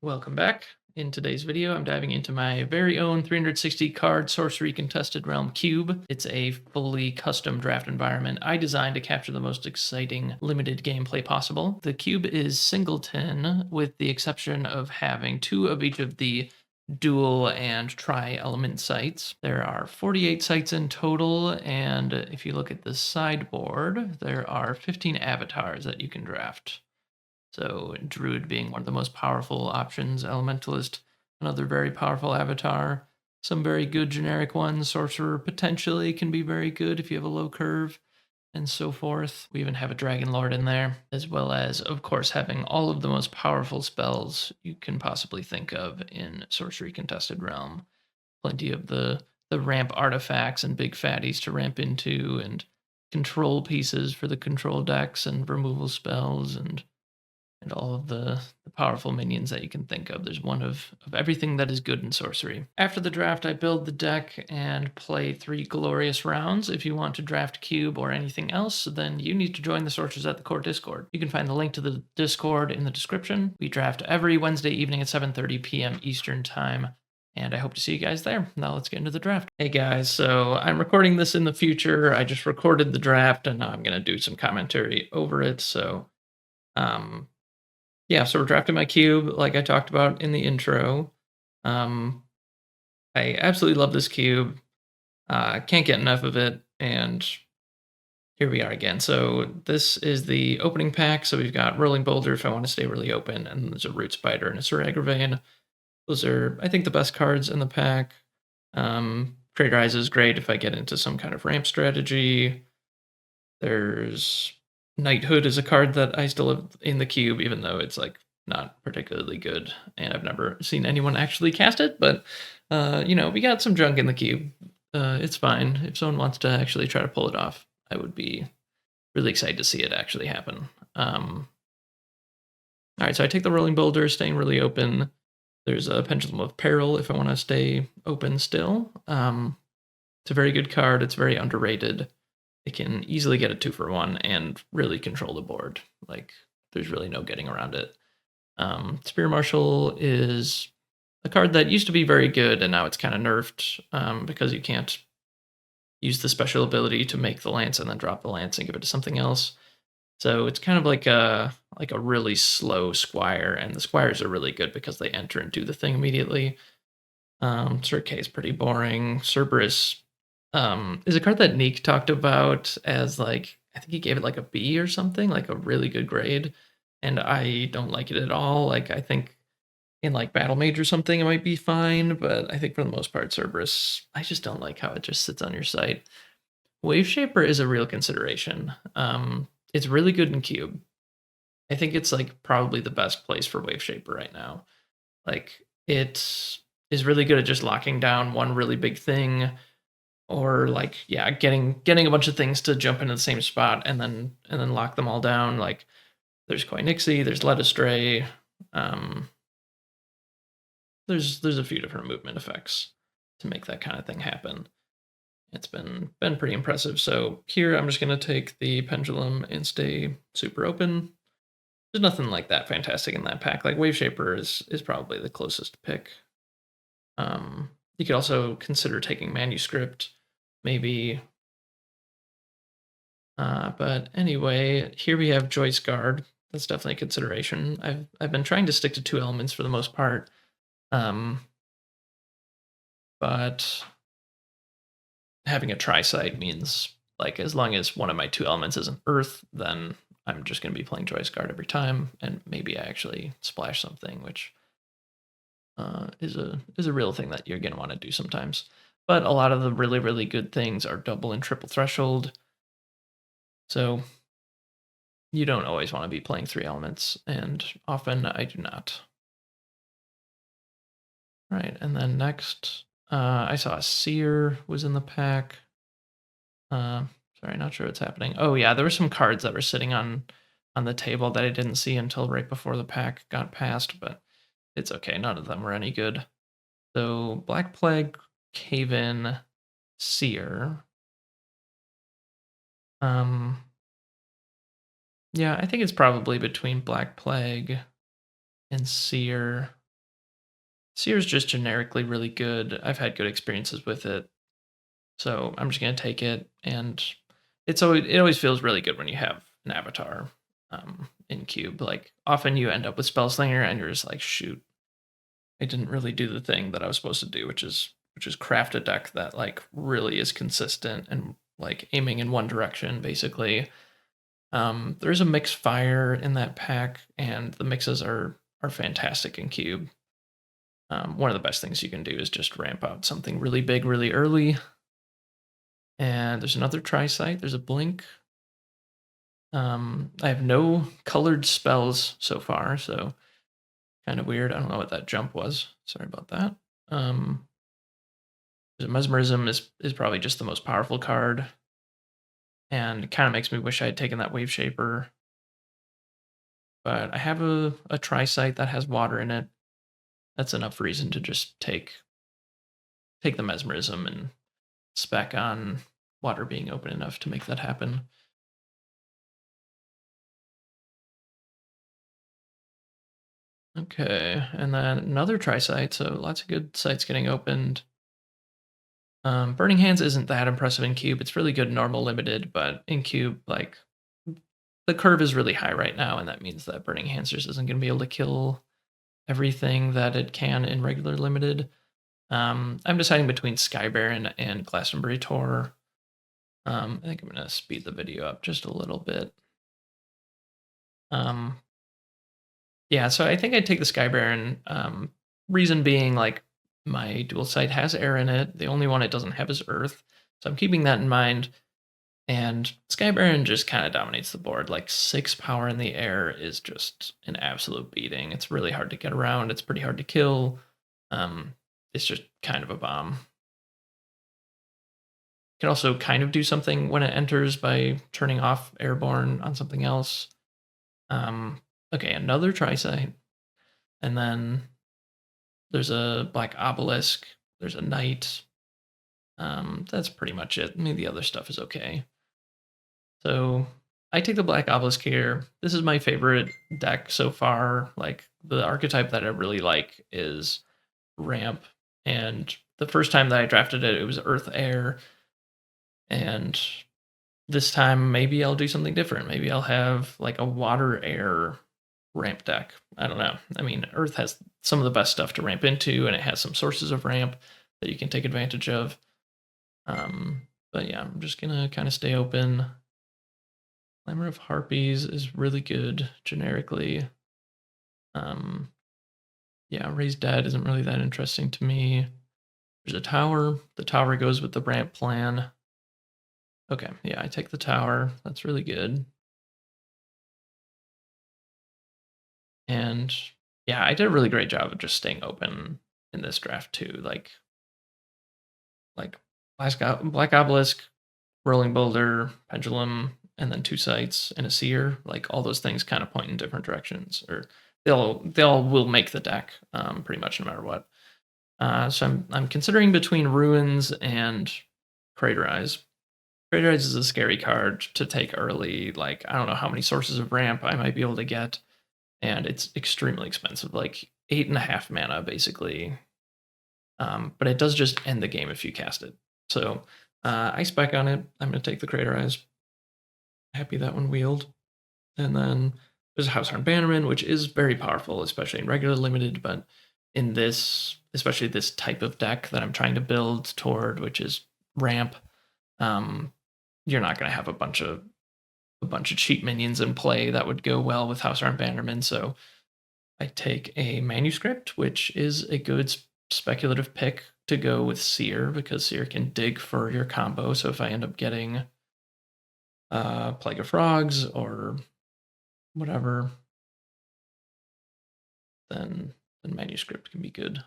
Welcome back. In today's video, I'm diving into my very own 360 card Sorcery Contested Realm cube. It's a fully custom draft environment I designed to capture the most exciting limited gameplay possible. The cube is singleton, with the exception of having 2 of each of the dual and tri-element sites. There are 48 sites in total, and if you look at the sideboard, there are 15 avatars that you can draft. So Druid being one of the most powerful options, Elementalist, another very powerful avatar. Some very good generic ones. Sorcerer potentially can be very good if you have a low curve, and so forth. We even have a Dragon Lord in there, as well as, of course, having all of the most powerful spells you can possibly think of in Sorcery Contested Realm. Plenty of the ramp artifacts and big fatties to ramp into, and control pieces for the control decks and removal spells, and all of the powerful minions that you can think of. There's one of everything that is good in sorcery. After the draft, I build the deck and play 3 glorious rounds. If you want to draft cube or anything else, then you need to join the Sorcerers at the Core Discord. You can find the link to the Discord in the description. We draft every Wednesday evening at 7:30 p.m. Eastern Time, and I hope to see you guys there. Now let's get into the draft. Hey guys, so I'm recording this in the future. I just recorded the draft, and now I'm going to do some commentary over it, so um, yeah, so we're drafting my cube, like I talked about in the intro. Um, I absolutely love this cube. Can't get enough of it, and here we are again. So this is the opening pack. So we've got Rolling Boulder if I want to stay really open, and there's a Root Spider and a Sir Agravain. Those are, I think, the best cards in the pack. Trader Eyes is great if I get into some kind of ramp strategy. There's Knighthood is a card that I still have in the cube, even though it's like not particularly good, and I've never seen anyone actually cast it. But we got some junk in the cube. It's fine. If someone wants to actually try to pull it off, I would be really excited to see it actually happen. All right, so I take the Rolling Boulder, staying really open. There's a Pendulum of Peril if I want to stay open still. It's a very good card. It's very underrated. It can easily get a 2-for-1 and really control the board. Like, there's really no getting around it. Spear Marshal is a card that used to be very good, and now it's kind of nerfed because you can't use the special ability to make the lance and then drop the lance and give it to something else. So it's kind of like a really slow squire, and the squires are really good because they enter and do the thing immediately. Sir K is pretty boring. Cerberus is a card that Neek talked about as like, I think he gave it like a B or something, like a really good grade. And I don't like it at all. Like, I think in like Battle Mage or something, it might be fine, but I think for the most part, Cerberus, I just don't like how it just sits on your site. Wave Shaper is a real consideration. It's really good in Cube. I think it's like probably the best place for Wave Shaper right now. Like, it is really good at just locking down one really big thing, or like, yeah, getting a bunch of things to jump into the same spot and then lock them all down. Like, there's Koinixie, there's Led Astray. There's a few different movement effects to make that kind of thing happen. It's been pretty impressive. So here I'm just gonna take the Pendulum and stay super open. There's nothing like that fantastic in that pack. Like, Wave Shaper is probably the closest pick. You could also consider taking Manuscript, maybe. But anyway, here we have Joyce Guard. That's definitely a consideration. I've been trying to stick to 2 elements for the most part, but having a tri-site means, like, as long as one of my 2 elements is an Earth, then I'm just going to be playing Joyce Guard every time, and maybe I actually splash something, which is a real thing that you're going to want to do sometimes. But a lot of the really, really good things are double and triple threshold. So you don't always want to be playing 3 elements, and often I do not. All right, and then next, I saw a Seer was in the pack. Sorry, not sure what's happening. Oh yeah, there were some cards that were sitting on the table that I didn't see until right before the pack got passed, but it's okay. None of them were any good. So Black Plague, Cave-in, Seer. Yeah, I think it's probably between Black Plague and Seer. Seer's just generically really good. I've had good experiences with it. So I'm just gonna take it, and it always feels really good when you have an avatar in cube. Like often you end up with Spellslinger, and you're just like, shoot, I didn't really do the thing that I was supposed to do, which is craft a deck that like really is consistent and like aiming in one direction, basically. There's a mixed fire in that pack, and the mixes are fantastic in cube. One of the best things you can do is just ramp out something really big really early. And there's another tri-site. There's a blink. I have no colored spells so far, so kind of weird. I don't know what that jump was. Sorry about that. Mesmerism is probably just the most powerful card, and kind of makes me wish I had taken that Wave Shaper. But I have a tri-site that has water in it. That's enough reason to just take the Mesmerism and spec on water being open enough to make that happen. Okay, and then another tri-site, so lots of good sites getting opened. Burning Hands isn't that impressive in cube. It's really good normal limited, but in cube, like the curve is really high right now, and that means that Burning Hands just isn't going to be able to kill everything that it can in regular limited. I'm deciding between Sky Baron and Glastonbury Tor. I think I'm going to speed the video up just a little bit. Yeah, so I think I'd take the Sky Baron. Reason being, like, my dual site has air in it. The only one it doesn't have is earth. So I'm keeping that in mind. And Sky Baron just kind of dominates the board. Like 6 power in the air is just an absolute beating. It's really hard to get around. It's pretty hard to kill. It's just kind of a bomb. Can also kind of do something when it enters by turning off Airborne on something else. Okay, another tri-site. And then there's a Black Obelisk. There's a Knight. That's pretty much it. Maybe the other stuff is okay. So I take the Black Obelisk here. This is my favorite deck so far. Like the archetype that I really like is Ramp. And the first time that I drafted it, it was Earth Air. And this time maybe I'll do something different. Maybe I'll have like a water air ramp deck. I don't know. I mean, Earth has some of the best stuff to ramp into, and it has some sources of ramp that you can take advantage of. But yeah, I'm just gonna kind of stay open. Clamor of Harpies is really good generically. Yeah, Raised Dead isn't really that interesting to me. There's a tower. The tower goes with the ramp plan. Okay, yeah, I take the tower. That's really good. And yeah, I did a really great job of just staying open in this draft too. Like Black Obelisk, Rolling Boulder, Pendulum, and then 2 sites and a Seer. Like all those things kind of point in different directions, or they all will make the deck pretty much no matter what. So I'm considering between Ruins and Craterize. Craterize is a scary card to take early. Like I don't know how many sources of ramp I might be able to get, and it's extremely expensive, like 8.5 mana basically. But it does just end the game if you cast it. So I spec on it. I'm going to take the Craterize. Happy that one wield. And then there's a Househarn Bannerman, which is very powerful, especially in regular limited, but in this, especially this type of deck that I'm trying to build toward, which is ramp, you're not going to have a bunch of cheap minions in play that would go well with Househarn Bannerman. So I take a Manuscript, which is a good speculative pick to go with Seer, because Seer can dig for your combo. So if I end up getting Plague of Frogs or whatever, then Manuscript can be good.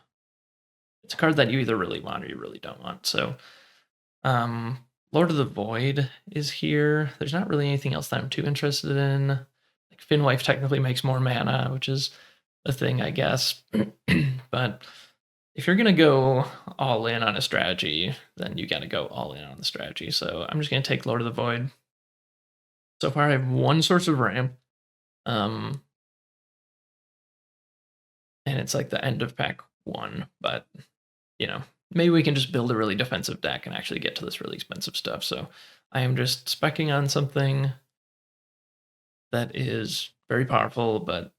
It's a card that you either really want or you really don't want. So Lord of the Void is here. There's not really anything else that I'm too interested in. Like Finwife technically makes more mana, which is a thing, I guess. But if you're gonna go all in on a strategy, then you gotta go all in on the strategy. So I'm just gonna take Lord of the Void. So far I have 1 source of ramp. And it's like the end of pack one, but you know, maybe we can just build a really defensive deck and actually get to this really expensive stuff. So I am just speccing on something that is very powerful, but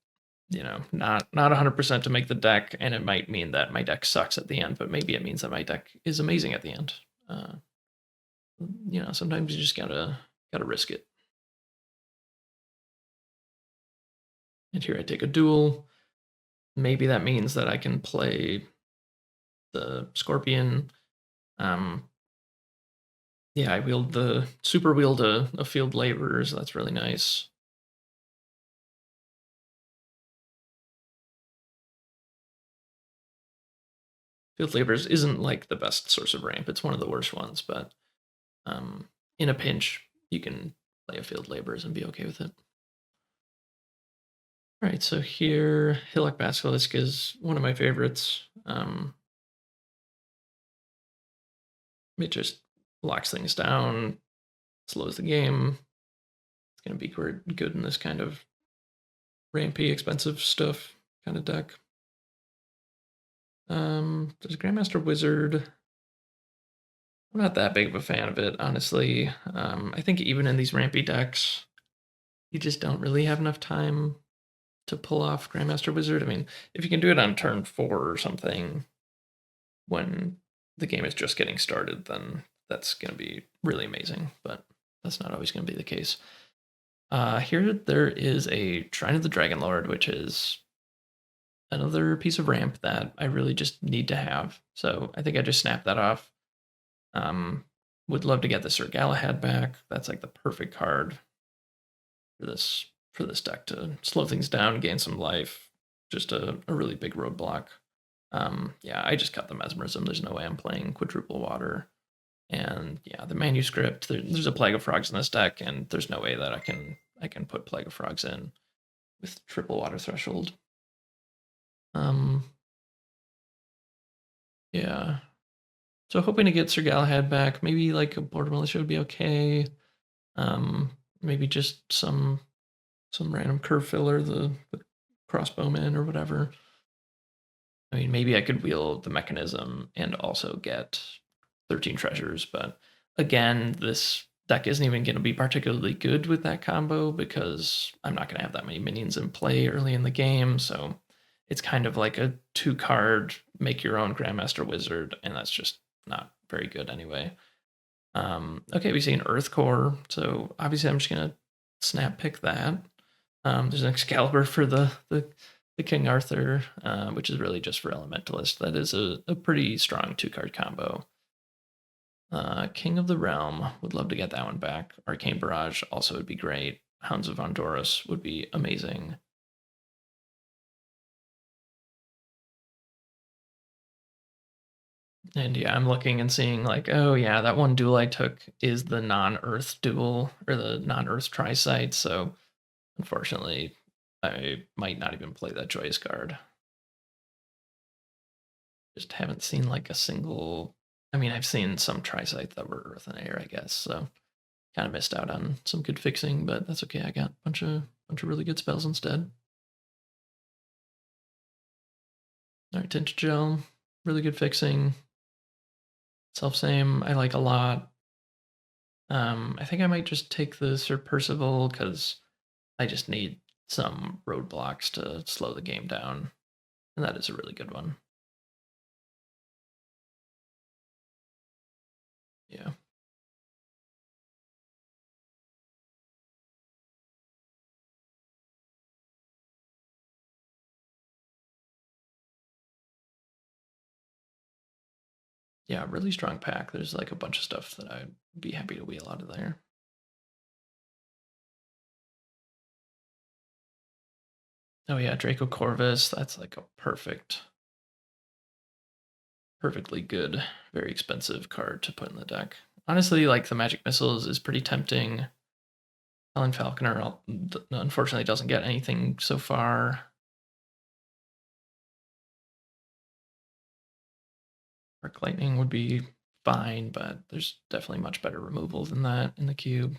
not 100% to make the deck, and it might mean that my deck sucks at the end, but maybe it means that my deck is amazing at the end. Sometimes you just gotta risk it. And here I take a duel. Maybe that means that I can play the Scorpion. Yeah, I wield the super wield a field laborers. That's really nice. Field laborers isn't like the best source of ramp. It's one of the worst ones, but in a pinch, you can play a field laborers and be okay with it. All right, so here, Hillock Basilisk is one of my favorites. It just locks things down, slows the game. It's going to be good in this kind of rampy, expensive stuff kind of deck. There's a Grandmaster Wizard. I'm not that big of a fan of it, honestly. I think even in these rampy decks, you just don't really have enough time to pull off Grandmaster Wizard. I mean, if you can do it on turn 4 or something, when the game is just getting started, then that's going to be really amazing, but that's not always going to be the case. Here there is a Shrine of the Dragon Lord, which is another piece of ramp that I really just need to have. So I think I just snapped that off. Would love to get the Sir Galahad back. That's like the perfect card for this deck to slow things down, gain some life. Just a really big roadblock. Yeah, I just cut the Mesmerism. There's no way I'm playing quadruple water. And yeah, the manuscript. There's a Plague of Frogs in this deck, and there's no way that I can put Plague of Frogs in with triple water threshold. Yeah. So hoping to get Sir Galahad back. Maybe like a Border Militia would be okay. Maybe just some random curve filler, the crossbowman or whatever. I mean, maybe I could wield the mechanism and also get 13 treasures, but again, this deck isn't even going to be particularly good with that combo because I'm not going to have that many minions in play early in the game, so it's kind of like a 2-card make your own Grandmaster Wizard, and that's just not very good anyway. Okay, we see an Earth Core, so obviously I'm just going to snap pick that. There's an Excalibur for the King Arthur, which is really just for Elementalist. That is a pretty strong 2-card combo. King of the Realm, would love to get that one back. Arcane Barrage also would be great. Hounds of Honduras would be amazing. And yeah, I'm looking and seeing like, oh yeah, that one duel I took is the non-Earth duel, or the non-Earth tri-site, so unfortunately, I might not even play that Joyous card. Just haven't seen like a single. I mean, I've seen some tri-sites that were Earth and Air, I guess, so kind of missed out on some good fixing, but that's okay. I got a bunch of really good spells instead. All right, Tinted Gel, really good fixing. Self same, I like a lot. I think I might just take the Sir Percival because I just need some roadblocks to slow the game down, and that is a really good one. Yeah. Yeah, really strong pack. There's like a bunch of stuff that I'd be happy to wheel out of there. Oh yeah, Draco Corvus. That's like a perfectly good, very expensive card to put in the deck. Honestly, like the Magic Missiles is pretty tempting. Helen Falconer unfortunately doesn't get anything so far. Arc Lightning would be fine, but there's definitely much better removal than that in the cube.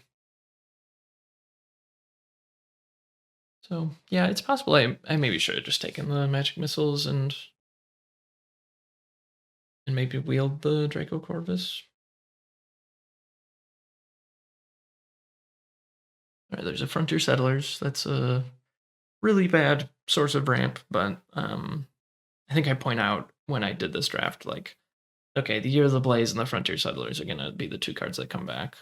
So yeah, it's possible I maybe should have just taken the Magic Missiles and and maybe wield the Draco Corvus. All right, there's a Frontier Settlers. That's a really bad source of ramp, but I think I point out when I did this draft, like, okay, the Year of the Blaze and the Frontier Settlers are gonna be the two cards that come back.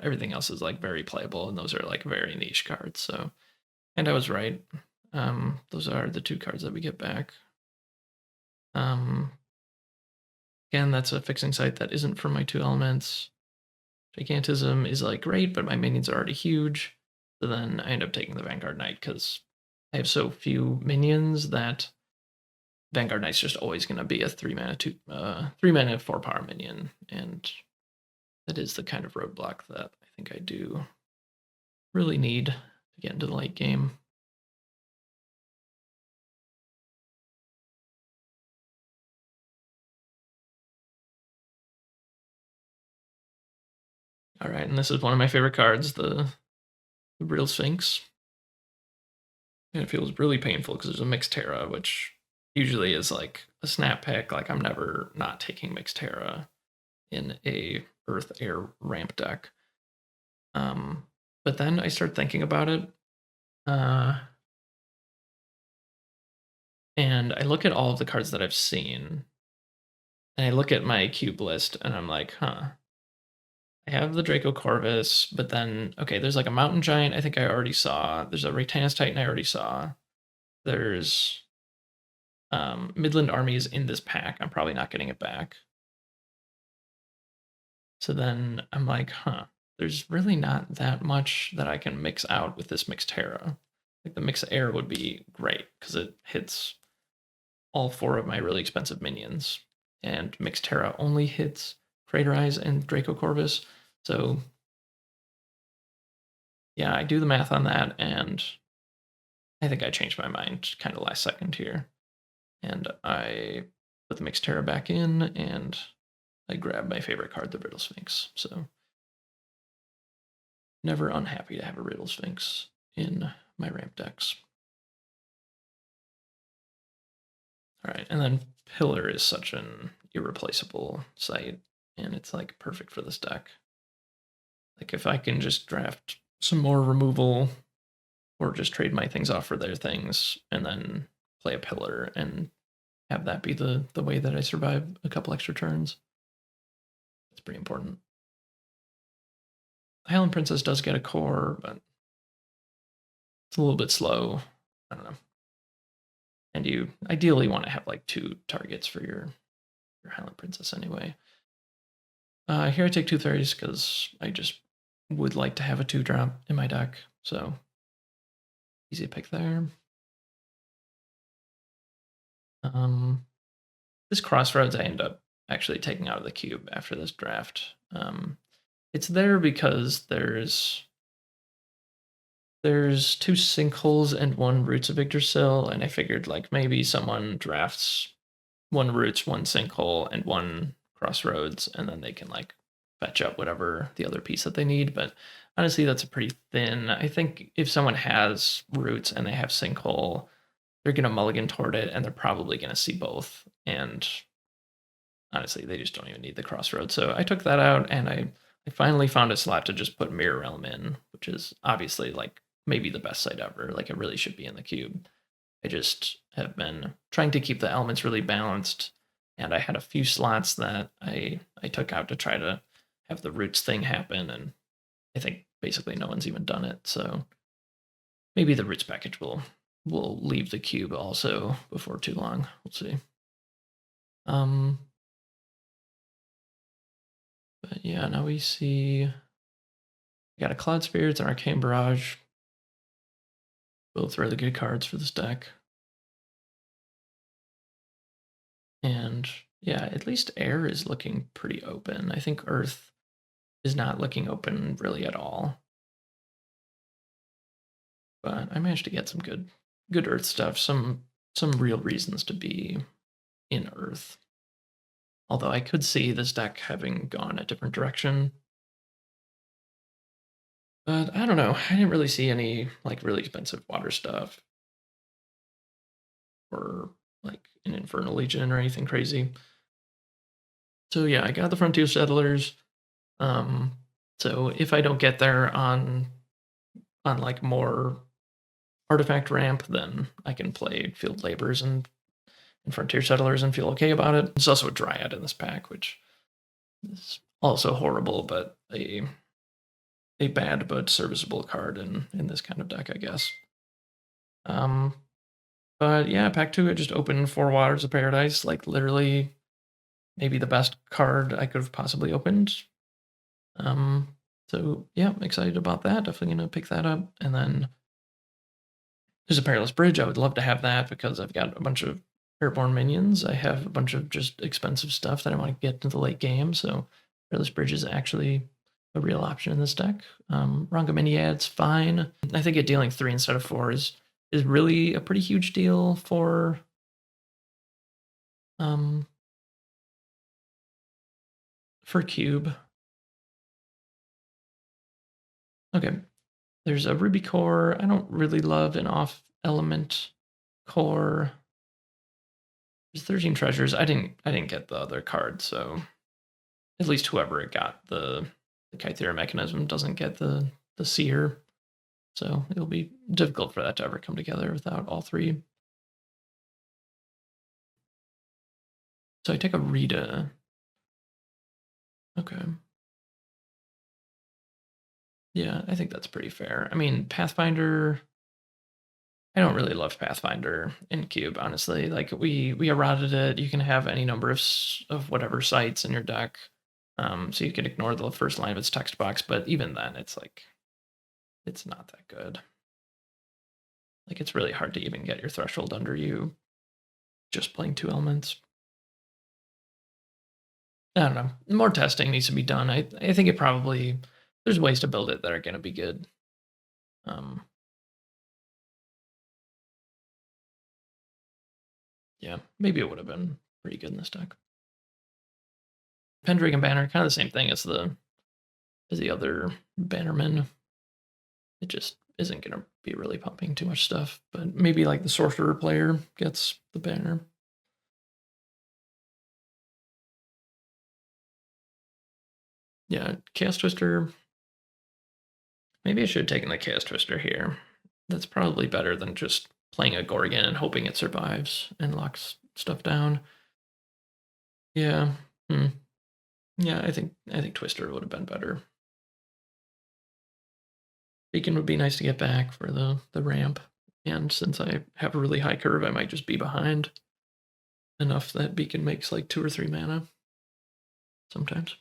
Everything else is like very playable, and those are like very niche cards. So, and I was right. Those are the two cards that we get back. Again, that's a fixing site that isn't for my two elements. Gigantism is like great, but my minions are already huge. So then I end up taking the Vanguard Knight because I have so few minions that Vanguard Knight's just always going to be a 3-mana 4-power minion, and that is the kind of roadblock that I think I do really need to get into the late game. All right, and this is one of my favorite cards, the Real Sphinx. And it feels really painful because there's a Mixed Terra, which usually is like a snap pick. Like, I'm never not taking Mixed Terra in a Earth Air ramp deck. But then I start thinking about it. And I look at all of the cards that I've seen. And I look at my cube list and I'm like, huh. I have the Draco Corvus, but then, okay, there's like a Mountain Giant I think I already saw. There's a Raytanis Titan I already saw. There's Midland Army is in this pack. I'm probably not getting it back. So then I'm like, huh, there's really not that much that I can mix out with this Mixed Terra. Like, the Mixed Air would be great because it hits all 4 of my really expensive minions. And Mixed Terra only hits Craterize and Draco Corvus. So yeah, I do the math on that, and I think I changed my mind kind of last second here. And I put the Mixed Terra back in, and I grabbed my favorite card, the Riddle Sphinx. So never unhappy to have a Riddle Sphinx in my ramp decks. All right, and then Pillar is such an irreplaceable site, and it's like perfect for this deck. Like, if I can just draft some more removal or just trade my things off for their things and then play a Pillar and have that be the way that I survive a couple extra turns, it's pretty important. Highland Princess does get a core, but it's a little bit slow. I don't know. And you ideally want to have like 2 targets for your Highland Princess anyway. Here I take 2 fairies because I just would like to have a 2-drop in my deck. So easy pick there. This Crossroads I end up actually taking out of the cube after this draft. It's there because there's 2 Sinkholes and 1 Roots of Yggdrasil, and I figured like maybe someone drafts 1 Roots, 1 Sinkhole, and 1 Crossroads, and then they can like fetch up whatever the other piece that they need. But honestly, that's a pretty thin. I think if someone has Roots and they have Sinkhole, they're going to mulligan toward it, and they're probably going to see both. And honestly, they just don't even need the Crossroads. So I took that out, and I finally found a slot to just put Mirror Realm in, which is obviously like maybe the best site ever. Like, it really should be in the cube. I just have been trying to keep the elements really balanced, and I had a few slots that I took out to try to have the Roots thing happen, and I think basically no one's even done it. So maybe the Roots package will leave the cube also before too long. We'll see. But yeah, now we see we got a Cloud Spirits and Arcane Barrage. Both really good cards for this deck. And yeah, at least Air is looking pretty open. I think Earth is not looking open really at all. But I managed to get some good Earth stuff, some real reasons to be in Earth. Although I could see this deck having gone a different direction. But I don't know. I didn't really see any like really expensive water stuff or like an Infernal Legion or anything crazy. So yeah, I got the Frontier Settlers. Um, so if I don't get there on like more artifact ramp, then I can play Field Laborers and Frontier Settlers and feel okay about it. There's also a Dryad in this pack, which is also horrible, but a bad but serviceable card in this kind of deck, I guess. Um, but yeah, pack 2, I just opened 4 Waters of Paradise, like literally maybe the best card I could have possibly opened. So yeah, I'm excited about that. Definitely gonna pick that up. And then there's a Perilous Bridge. I would love to have that because I've got a bunch of airborne minions. I have a bunch of just expensive stuff that I want to get into the late game. So Perilous Bridge is actually a real option in this deck. Rangominiad's fine. I think it dealing 3 instead of 4 is really a pretty huge deal um for cube. Okay. There's a Ruby core. I don't really love an off element core. There's 13 treasures. I didn't get the other card, so at least whoever it got the Kythera mechanism doesn't get the seer. So it'll be difficult for that to ever come together without all 3. So I take a Rita. Okay. Yeah, I think that's pretty fair. I mean, Pathfinder, I don't really love Pathfinder in Cube, honestly. Like we eroded it. You can have any number of whatever sites in your deck. So you can ignore the first line of its text box, but even then it's like it's not that good. Like it's really hard to even get your threshold under you just playing 2 elements. I don't know. More testing needs to be done. I think it probably there's ways to build it that are going to be good. Yeah, maybe it would have been pretty good in this deck. Pendragon Banner, kind of the same thing as the other Bannerman. It just isn't going to be really pumping too much stuff, but maybe like the Sorcerer player gets the banner. Yeah, Chaos Twister. Maybe I should have taken the Chaos Twister here. That's probably better than just playing a Gorgon and hoping it survives and locks stuff down. Yeah. Yeah, I think Twister would have been better. Beacon would be nice to get back for the ramp. And since I have a really high curve, I might just be behind enough that Beacon makes like 2 or 3 mana sometimes.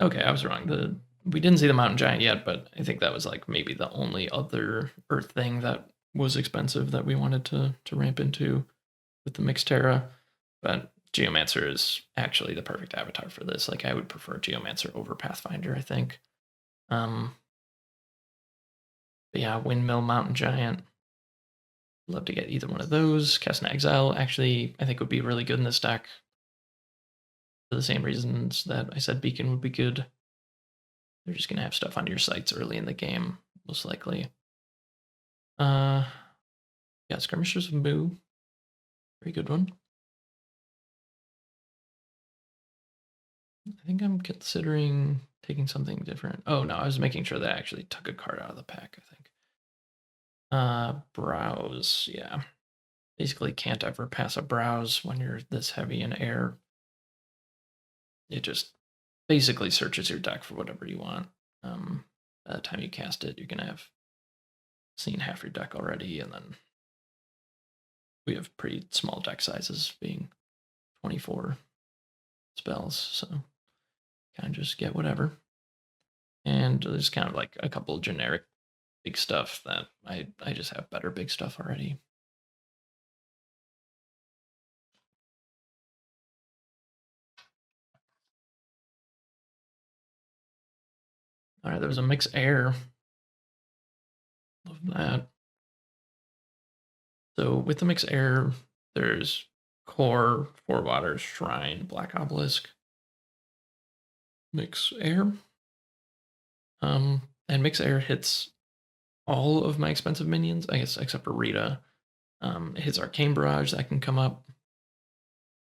Okay, I was wrong. We didn't see the Mountain Giant yet, but I think that was like maybe the only other Earth thing that was expensive that we wanted to ramp into with the Mixed Terra. But Geomancer is actually the perfect avatar for this. Like I would prefer Geomancer over Pathfinder, I think. But yeah, Windmill, Mountain Giant. Love to get either one of those. Cast an Exile actually I think would be really good in this deck. For the same reasons that I said Beacon would be good. They're just gonna have stuff on your sites early in the game, most likely. Yeah, Skirmishers of Moo. Very good one. I think I'm considering taking something different. Oh no, I was making sure that I actually took a card out of the pack, I think. Browse, yeah. Basically can't ever pass a browse when you're this heavy in air. It just basically searches your deck for whatever you want. By the time you cast it, you're gonna have seen half your deck already, and then we have pretty small deck sizes, being 24 spells, so kind of just get whatever. And there's kind of like a couple of generic big stuff that I just have better big stuff already. All right, there was a Mix Air. Love that. So with the Mix Air, there's Core, 4 Waters, Shrine, Black Obelisk, Mix Air. And Mix Air hits all of my expensive minions, I guess, except for Rita. It hits Arcane Barrage, that can come up. I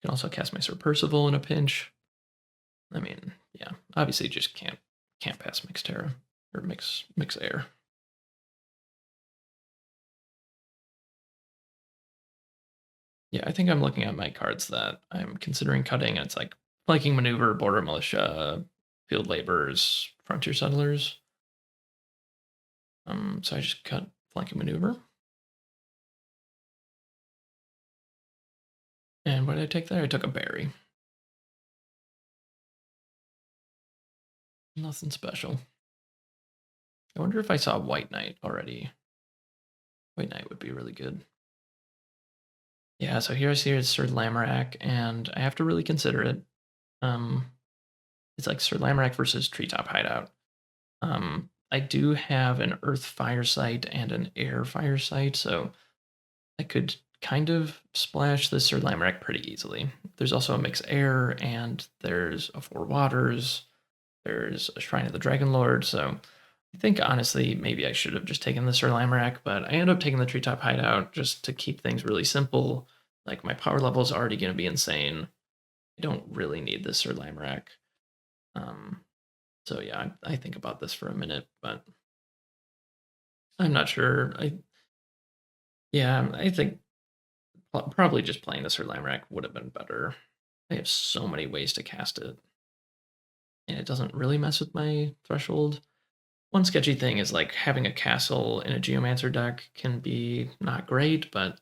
can also cast my Sir Percival in a pinch. I mean, yeah, obviously just can't pass Mix Terra or Mix Air. Yeah, I think I'm looking at my cards that I'm considering cutting, and it's like Flanking Maneuver, Border Militia, Field Laborers, Frontier Settlers. So I just cut Flanking Maneuver. And what did I take there? I took a berry. Nothing special. I wonder if I saw White Knight already. White Knight would be really good. Yeah, so here I see it's Sir Lamorak, and I have to really consider it. It's like Sir Lamorak versus Treetop Hideout. I do have an Earth Fire Site and an Air Fire Site, so I could kind of splash the Sir Lamorak pretty easily. There's also a Mix Air, and there's a Four Waters. There's a Shrine of the Dragon Lord, so I think honestly maybe I should have just taken the Sir Lamorak, but I ended up taking the Treetop Hideout just to keep things really simple. Like my power level is already going to be insane. I don't really need this Sir Lamorak. So yeah, I think about this for a minute, but I'm not sure. I think probably just playing the Sir Lamorak would have been better. I have so many ways to cast it, and it doesn't really mess with my threshold. One sketchy thing is like having a castle in a Geomancer deck can be not great, but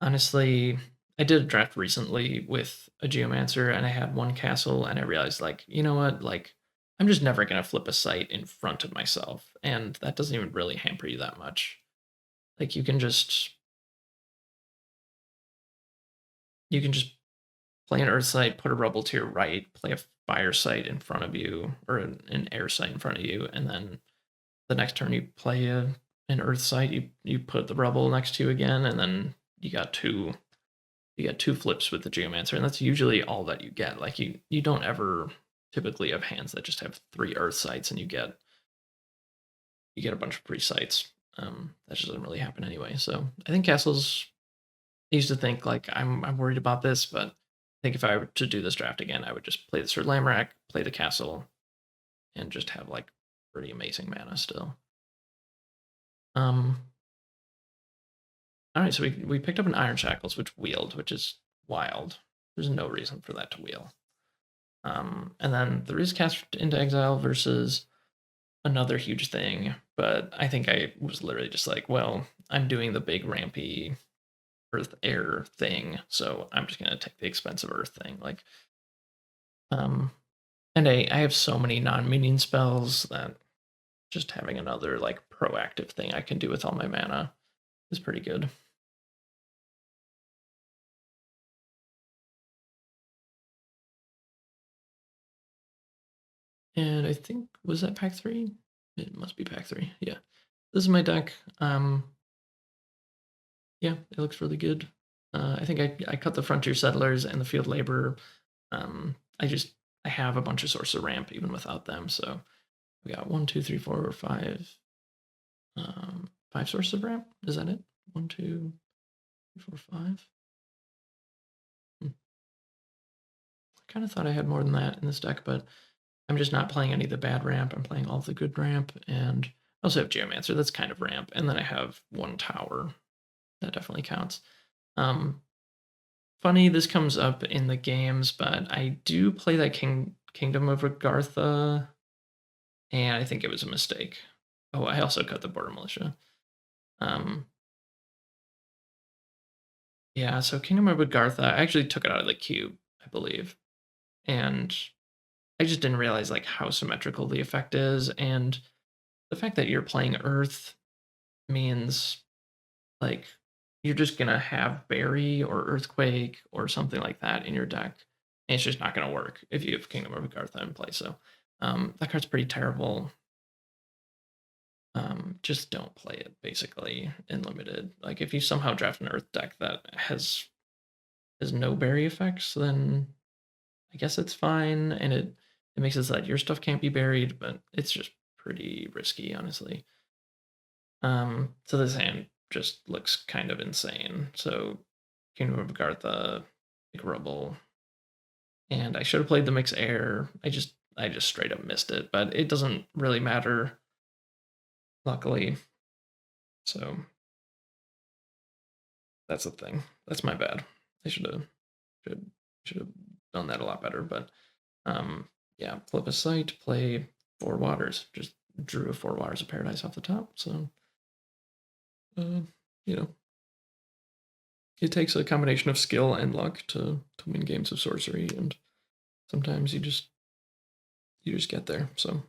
honestly, I did a draft recently with a Geomancer and I had one castle and I realized like, you know what, like I'm just never gonna flip a site in front of myself, and that doesn't even really hamper you that much. Like you can just play an earth site, put a rubble to your right, play a fire site in front of you, or an air site in front of you, and then the next turn you play an earth site, you put the rubble next to you again, and then you got two flips with the Geomancer, and that's usually all that you get. Like you don't ever typically have hands that just have 3 earth sites and you get a bunch of free sites. That just doesn't really happen anyway. So I think castles. I used to think like I'm worried about this, but I think if I were to do this draft again, I would just play the Sir Lamorak, play the castle, and just have like pretty amazing mana still. Um, all right, so we picked up an Iron Shackles, which wield, which is wild. There's no reason for that to wheel. And then there is Cast into Exile versus another huge thing, but I think I was literally just like, well, I'm doing the big rampy Earth Air thing, so I'm just gonna take the expensive Earth thing. Like, and I have so many non-minion spells that just having another like proactive thing I can do with all my mana is pretty good. And I think, was that pack 3? It must be pack 3. Yeah. This is my deck. Yeah, it looks really good. I think I cut the Frontier Settlers and the Field Labor. I have a bunch of Source of Ramp even without them. So we got 1, 2, 3, 4, 5. 5 Sources of Ramp. Is that it? 1, 2, 3, 4, 5. I kind of thought I had more than that in this deck, but I'm just not playing any of the bad ramp. I'm playing all the good ramp, and I also have Geomancer. That's kind of ramp, and then I have 1 tower. That definitely counts. Funny, this comes up in the games, but I do play that Kingdom of Agartha, and I think it was a mistake. Oh, I also cut the Border Militia. Yeah, so Kingdom of Agartha, I actually took it out of the cube, I believe, and I just didn't realize like how symmetrical the effect is, and the fact that you're playing Earth means like you're just gonna have Berry or Earthquake or something like that in your deck, and it's just not gonna work if you have Kingdom of Agartha in play. So that card's pretty terrible. Just don't play it basically in limited. Like if you somehow draft an Earth deck that has no Berry effects, then I guess it's fine, and it makes it so that your stuff can't be buried, but it's just pretty risky, honestly. So this hand just looks kind of insane. So Kingdom of Agartha, Big Rubble, and I should have played the Mix Air. I just straight up missed it, but it doesn't really matter, luckily. So that's the thing. That's my bad. I should have done that a lot better. But yeah, flip a site, play Four Waters. Just drew a Four Waters of Paradise off the top. So you know, it takes a combination of skill and luck to win games of sorcery, and sometimes you just get there. So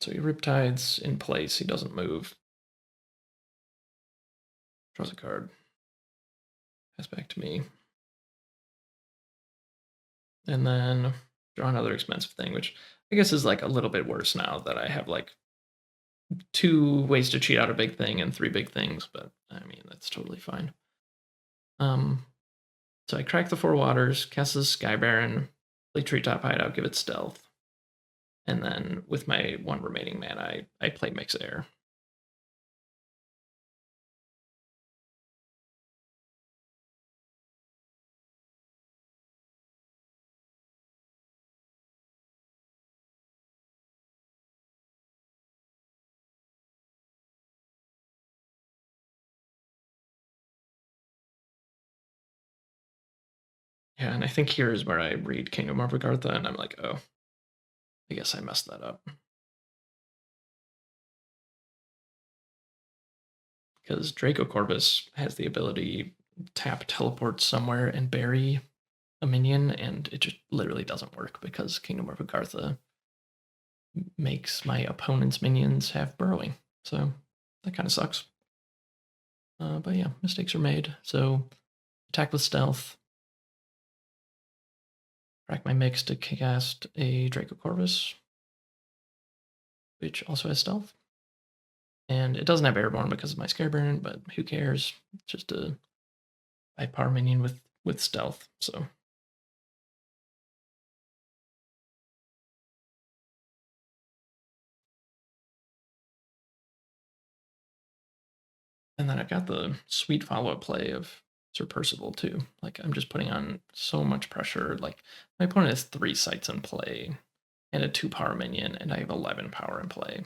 he Riptide's in place. He doesn't move. Draws a card. Pass back to me. And then draw another expensive thing, which I guess is like a little bit worse now that I have like 2 ways to cheat out a big thing and 3 big things, but I mean, that's totally fine. So I crack the Four Waters, cast the Sky Baron, play Treetop Hideout, give it stealth. And then with my 1 remaining mana, I play Mix Air. Yeah, and I think here is where I read Kingdom of Agartha, and I'm like, oh, I guess I messed that up. Because Draco Corvus has the ability tap teleport somewhere and bury a minion, and it just literally doesn't work because Kingdom of Agartha makes my opponent's minions have burrowing. So that kind of sucks. But yeah, mistakes are made. So attack with stealth. Crack my mix to cast a Draco Corvus, which also has stealth. And it doesn't have Airborne because of my Skyburn, but who cares? It's just a high power minion with stealth. So and then I've got the sweet follow-up play of Sir Percival too. Like I'm just putting on so much pressure. Like my opponent has 3 sites in play and a 2 power minion, and I have 11 power in play.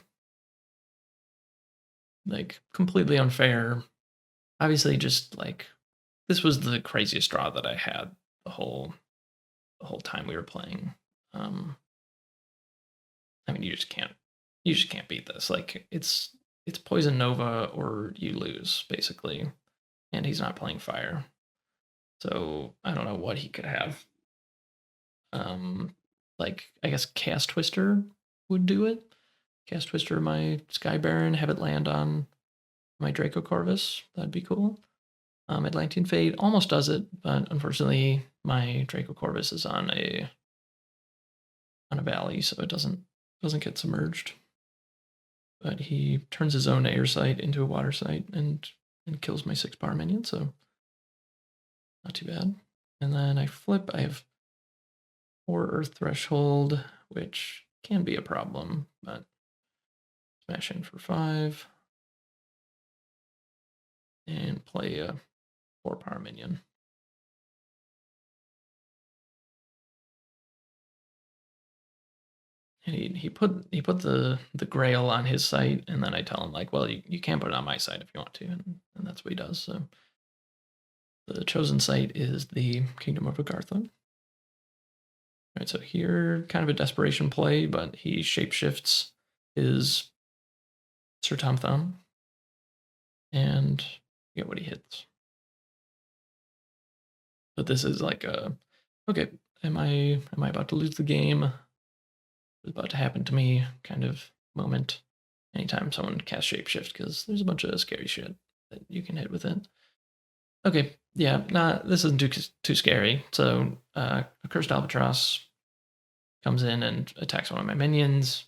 Like completely unfair. Obviously, just like this was the craziest draw that I had the whole time we were playing. I mean, you just can't beat this. Like it's Poison Nova or you lose basically, and he's not playing fire, so I don't know what he could have. Like I guess Cast Twister would do it. Cast Twister my Sky Baron, have it land on my Draco Corvus. That'd be cool. Atlantean Fade almost does it, but unfortunately my Draco Corvus is on a valley, so it doesn't get submerged. But he turns his own air site into a water site and kills my 6 power minion, so not too bad. And then I flip. I have 4 Earth Threshold, which can be a problem, but smash in for 5 and play a 4 power minion. And he put the Grail on his site, and then I tell him like, well, you can put it on my site if you want to, and that's what he does. So the chosen site is the Kingdom of Agartha. All right, so here, kind of a desperation play, but he shapeshifts his Sir Tom Thumb, and get what he hits. But this is like a, okay, am I about to lose the game? It's about to happen to me kind of moment. Anytime someone casts shapeshift, because there's a bunch of scary shit that you can hit with it. Okay, yeah, nah, this isn't too scary. So a Cursed Albatross comes in and attacks one of my minions,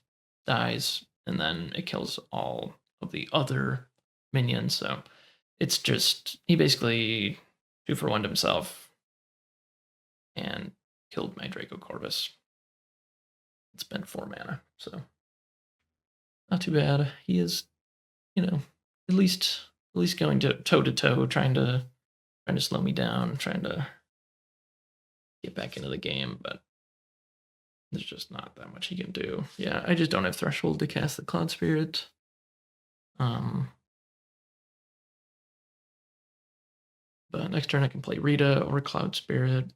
dies, and then it kills all of the other minions. So it's just, he basically 2 for 1'd himself and killed my Draco Corvus. It spent 4 mana, so Not too bad. He is, at least going to toe to toe, trying to slow me down, trying to get back into the game, but there's just not that much he can do. Yeah, I just don't have threshold to cast the Cloud Spirit. But next turn I can play Rita or Cloud Spirit.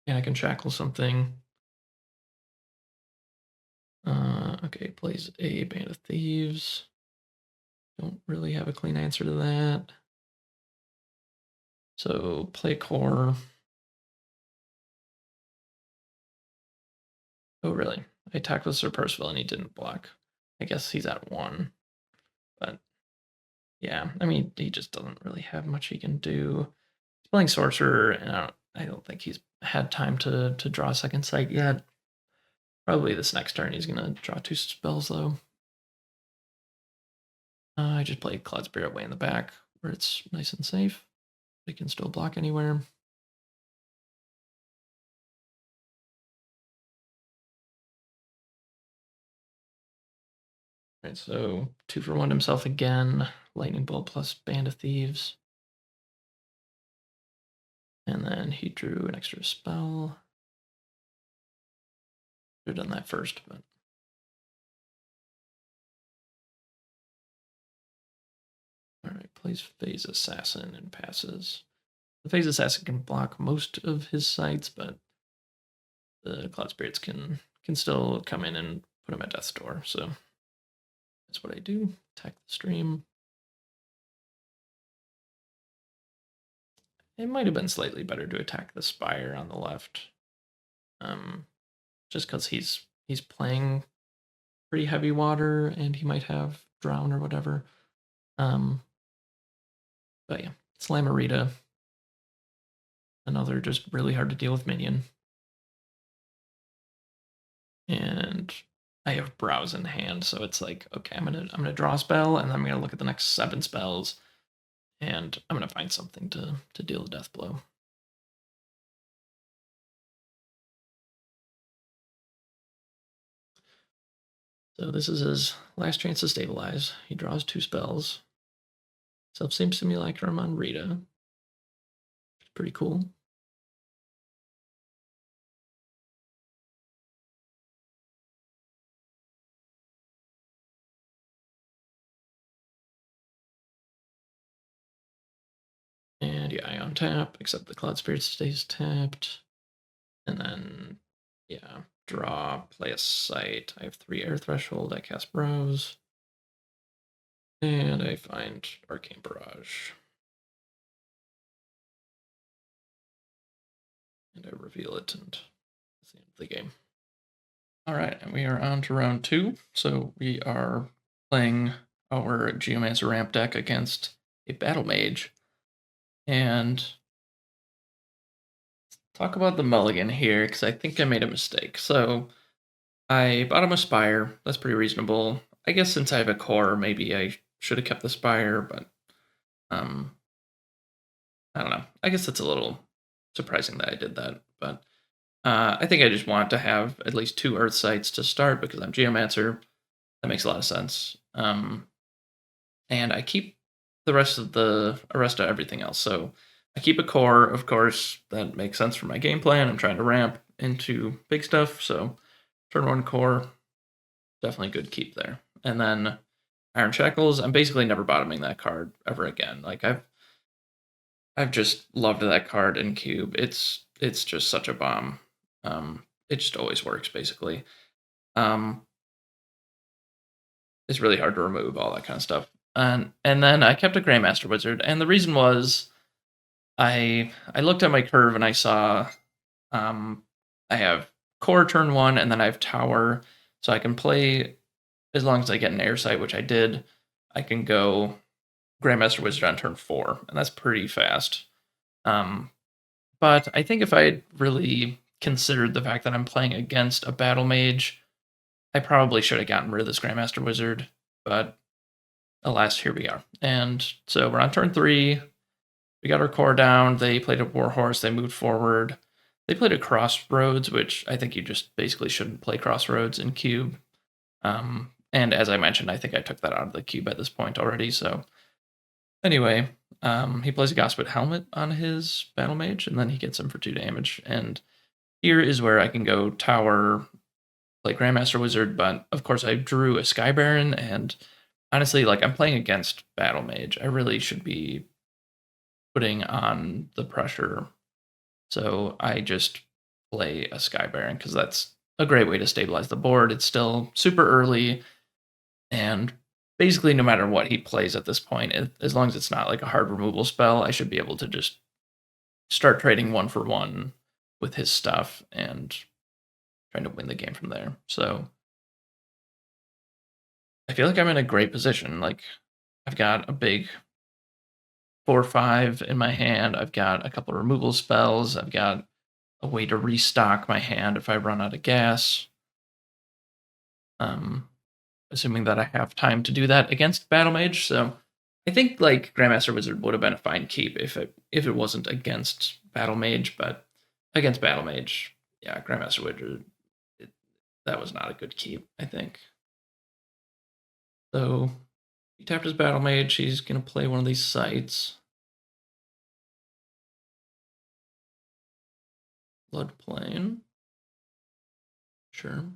And I can shackle something. Okay, plays a Band of Thieves. Don't really have a clean answer to that. So play core. Oh, really? I attacked with Sir Percival and he didn't block. I guess he's at 1. But yeah, I mean, he just doesn't really have much he can do. He's playing Sorcerer, and I don't think he's had time to draw Second Sight yet. Probably this next turn he's going to draw 2 spells, though. I just played Cloud Spirit way in the back, where it's nice and safe. They can still block anywhere. Right, so 2 for 1 himself again. Lightning Bolt plus Band of Thieves. And then he drew an extra spell. Should have done that first, but. Alright, plays Phase Assassin and passes. The Phase Assassin can block most of his sights, but the Cloud Spirits can still come in and put him at death's door, so that's what I do. Attack the stream. It might have been slightly better to attack the Spire on the left. Just because he's playing pretty heavy water and he might have drown or whatever. But yeah, Slammerita. Another just really hard to deal with minion. And I have Browse in hand, so it's like, okay, I'm gonna draw a spell, and then I'm gonna look at the next 7 spells, and I'm gonna find something to deal a death blow. So this is his last chance to stabilize. He draws 2 spells. Self-same Simulacrum on Rita. It's pretty cool. And yeah, I untap, except the Cloud Spirit stays tapped. And then, yeah, draw, play a sight. I have 3 air threshold, I cast Browse. And I find Arcane Barrage. And I reveal it, and that's the end of the game. All right, and we are on to round 2. So we are playing our Geomancer ramp deck against a Battle Mage. And talk about the mulligan here, because I think I made a mistake. So I bought him a Spire. That's pretty reasonable. I guess since I have a core, maybe I should have kept the Spire, but I don't know. I guess it's a little surprising that I did that, but I think I just want to have at least 2 Earth Sites to start because I'm Geomancer. That makes a lot of sense. And I keep the rest of everything else. So I keep a core, of course. That makes sense for my game plan. I'm trying to ramp into big stuff, so turn 1 core, definitely good keep there. And then Iron Shackles, I'm basically never bottoming that card ever again. Like I've just loved that card in Cube. It's just such a bomb. It just always works basically. It's really hard to remove all that kind of stuff. And then I kept a Grandmaster Wizard, and the reason was I looked at my curve and I saw I have core turn 1 and then I have tower, so I can play as long as I get an air sight, which I did. I can go Grandmaster Wizard on turn 4, and that's pretty fast. But I think if I had really considered the fact that I'm playing against a Battle Mage, I probably should have gotten rid of this Grandmaster Wizard, but alas, here we are. And so we're on turn 3. We got our core down. They played a Warhorse. They moved forward. They played a Crossroads, which I think you just basically shouldn't play Crossroads in Cube. And And as I mentioned, I think I took that out of the cube at this point already. So anyway, he plays a Gospel Helmet on his Battle Mage, and then he gets him for 2 damage. And here is where I can go Tower, play Grandmaster Wizard, but of course I drew a Sky Baron, and honestly, like, I'm playing against Battle Mage. I really should be putting on the pressure. So I just play a Sky Baron because that's a great way to stabilize the board. It's still super early, and basically no matter what he plays at this point, as long as it's not like a hard removal spell, I should be able to just start trading 1-for-1 with his stuff and trying to win the game from there. So I feel like I'm in a great position. Like, I've got a big 4/5 in my hand. I've got a couple of removal spells. I've got a way to restock my hand if I run out of gas. Um, Assuming that I have time to do that against Battle Mage. So I think like Grandmaster Wizard would have been a fine keep if it wasn't against Battle Mage, but against Battle Mage, yeah, Grandmaster Wizard, that was not a good keep, I think. So he tapped his Battle Mage. He's gonna play one of these sites. Floodplain. Sure.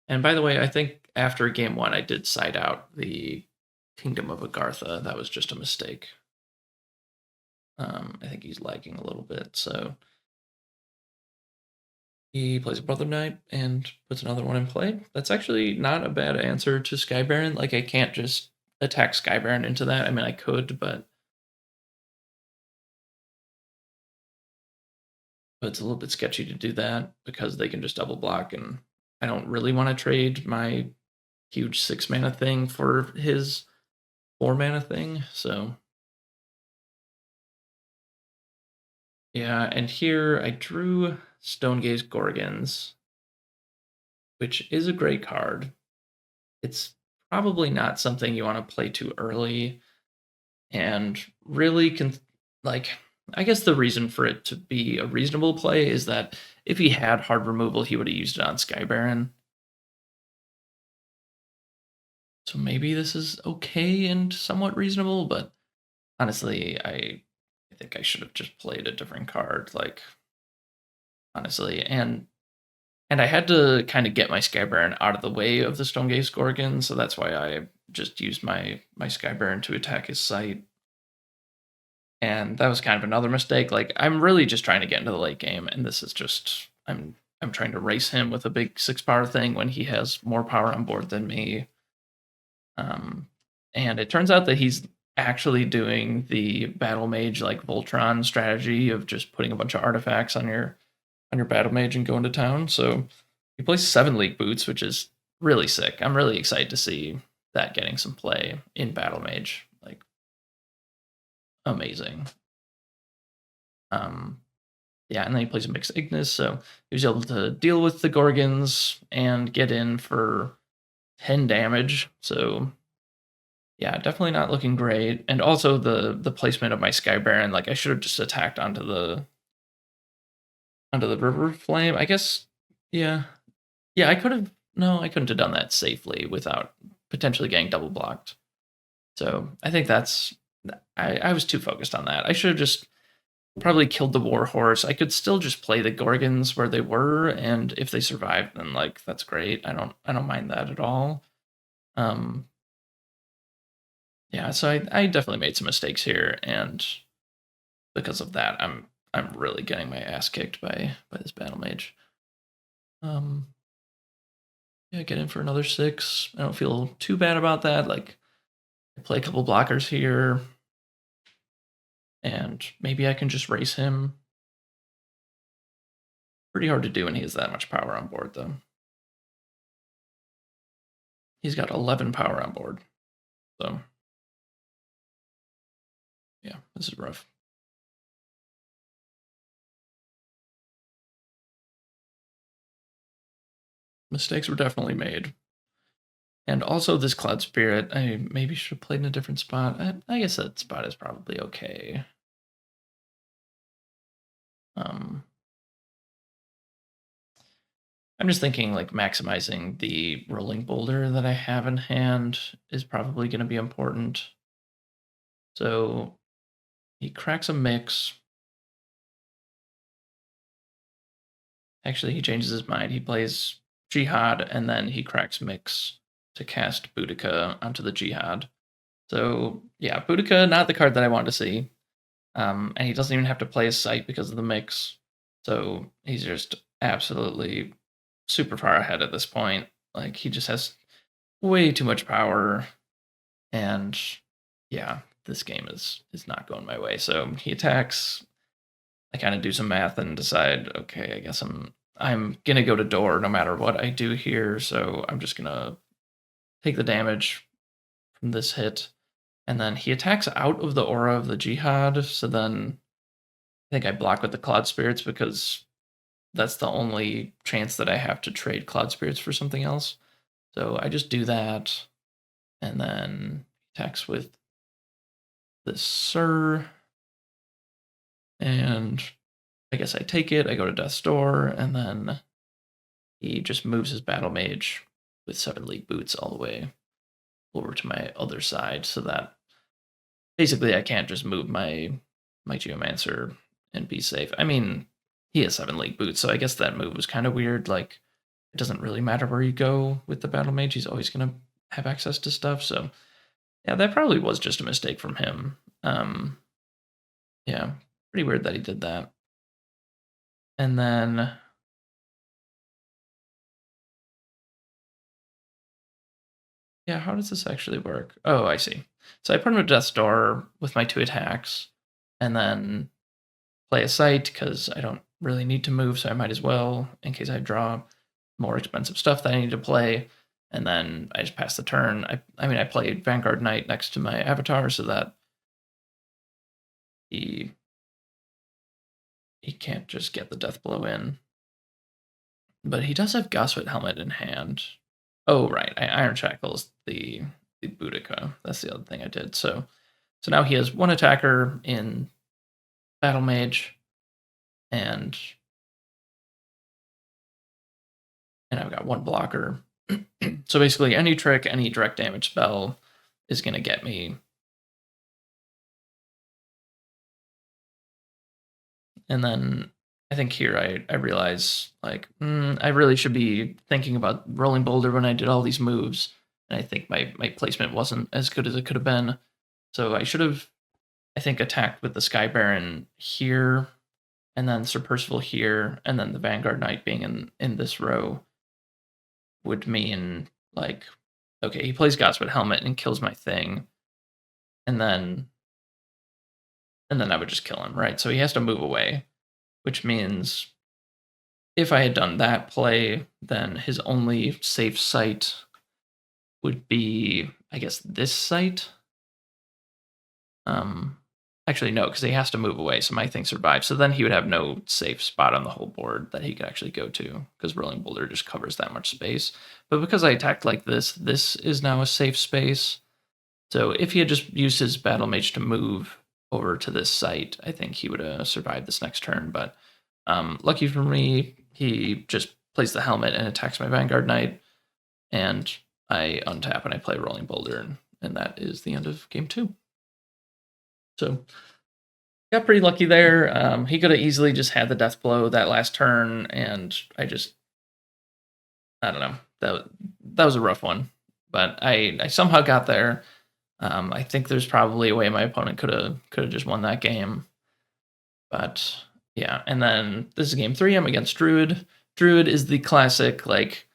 And by the way, I think after game 1, I did side out the Kingdom of Agartha. That was just a mistake. I think he's lagging a little bit, so he plays a Brother Knight and puts another one in play. That's actually not a bad answer to Sky Baron. Like, I can't just attack Sky Baron into that. I mean, I could, but it's a little bit sketchy to do that because they can just double block, and I don't really want to trade my huge 6-mana thing for his 4-mana thing, so yeah. And here I drew Stonegaze Gorgons, which is a great card. It's probably not something you want to play too early, and really can, like, I guess the reason for it to be a reasonable play is that if he had hard removal, he would have used it on Sky Baron. So maybe this is okay and somewhat reasonable, but honestly, I think I should have just played a different card, like, honestly. And I had to kind of get my Sky Baron out of the way of the Stonegaze Gorgon, so that's why I just used my Sky Baron to attack his site. And that was kind of another mistake. Like, I'm really just trying to get into the late game, and this is just I'm trying to race him with a big 6-power thing when he has more power on board than me. And it turns out that he's actually doing the Battle Mage like Voltron strategy of just putting a bunch of artifacts on your Battle Mage and going to town. So he plays 7 League Boots, which is really sick. I'm really excited to see that getting some play in Battle Mage. Like, amazing. Yeah, and then he plays a Mixed Ignis, so he was able to deal with the Gorgons and get in for 10 damage. So yeah, definitely not looking great. And also the placement of my Sky Baron, like, I should have just attacked onto the River Flame. I guess, yeah. Yeah, I could have, no, I couldn't have done that safely without potentially getting double blocked. So I think that's, I was too focused on that. I should have just probably killed the Warhorse. I could still just play the Gorgons where they were, and if they survive, then like that's great. I don't mind that at all. Yeah, so I definitely made some mistakes here, and because of that, I'm really getting my ass kicked by this Battle Mage. Yeah, get in for another 6. I don't feel too bad about that. Like, I play a couple blockers here, and maybe I can just race him. Pretty hard to do when he has that much power on board, though. He's got 11 power on board, so yeah, this is rough. Mistakes were definitely made. And also this Cloud Spirit, I maybe should have played in a different spot. I guess that spot is probably okay. Um, I'm just thinking like maximizing the rolling boulder that I have in hand is probably going to be important. So he cracks a mix. Actually, he changes his mind. He plays Jihad and then he cracks mix to cast Boudica onto the Jihad. So yeah, Boudica, not the card that I want to see. And he doesn't even have to play his sight because of the mix. So he's just absolutely super far ahead at this point. Like he just has way too much power. And yeah, this game is not going my way. So he attacks. I kind of do some math and decide, okay, I guess I'm gonna go to door no matter what I do here. So I'm just gonna take the damage from this hit. And then he attacks out of the aura of the Jihad. So then I think I block with the Cloud Spirits because that's the only chance that I have to trade Cloud Spirits for something else. So I just do that. And then attacks with the Sir. And I guess I take it. I go to Death's Door. And then he just moves his Battle Mage with 7 League Boots all the way over to my other side so that basically I can't just move my Geomancer and be safe. I mean, he has 7 League Boots, so I guess that move was kind of weird. Like, it doesn't really matter where you go with the Battle Mage. He's always going to have access to stuff. So, yeah, that probably was just a mistake from him. Yeah, pretty weird that he did that. And then yeah, how does this actually work? Oh, I see. So I put him to Death's Door with my 2 attacks, and then play a sight because I don't really need to move, so I might as well in case I draw more expensive stuff that I need to play. And then I just pass the turn. I mean, I played Vanguard Knight next to my avatar so that he can't just get the death blow in. But he does have Goswit Helmet in hand. Oh, right. Iron Shackles the Boudica. That's the other thing I did. So now he has 1 attacker in Battle Mage, and I've got 1 blocker. So basically, any trick, any direct damage spell is going to get me. And then I think here I realize, like, I really should be thinking about Rolling Boulder when I did all these moves. And I think my placement wasn't as good as it could have been. So I should have, I think, attacked with the Sky Baron here, and then Sir Percival here, and then the Vanguard Knight being in this row would mean, like, okay, he plays Goswit Helmet and kills my thing, and then I would just kill him, right? So he has to move away, which means if I had done that play, then his only safe site would be, I guess, this site. Actually, no, because he has to move away, so my thing survives. So then he would have no safe spot on the whole board that he could actually go to, because Rolling Boulder just covers that much space. But because I attacked like this is now a safe space. So if he had just used his Battle Mage to move over to this site, I think he would have survived this next turn. But lucky for me, he just plays the helmet and attacks my Vanguard Knight, and I untap and I play Rolling Boulder, and that is the end of game 2. So got pretty lucky there. He could have easily just had the death blow that last turn, and I don't know. That was a rough one, but I somehow got there. I think there's probably a way my opponent could have just won that game, but yeah. And then this is game 3. I'm against Druid. Druid is the classic, like,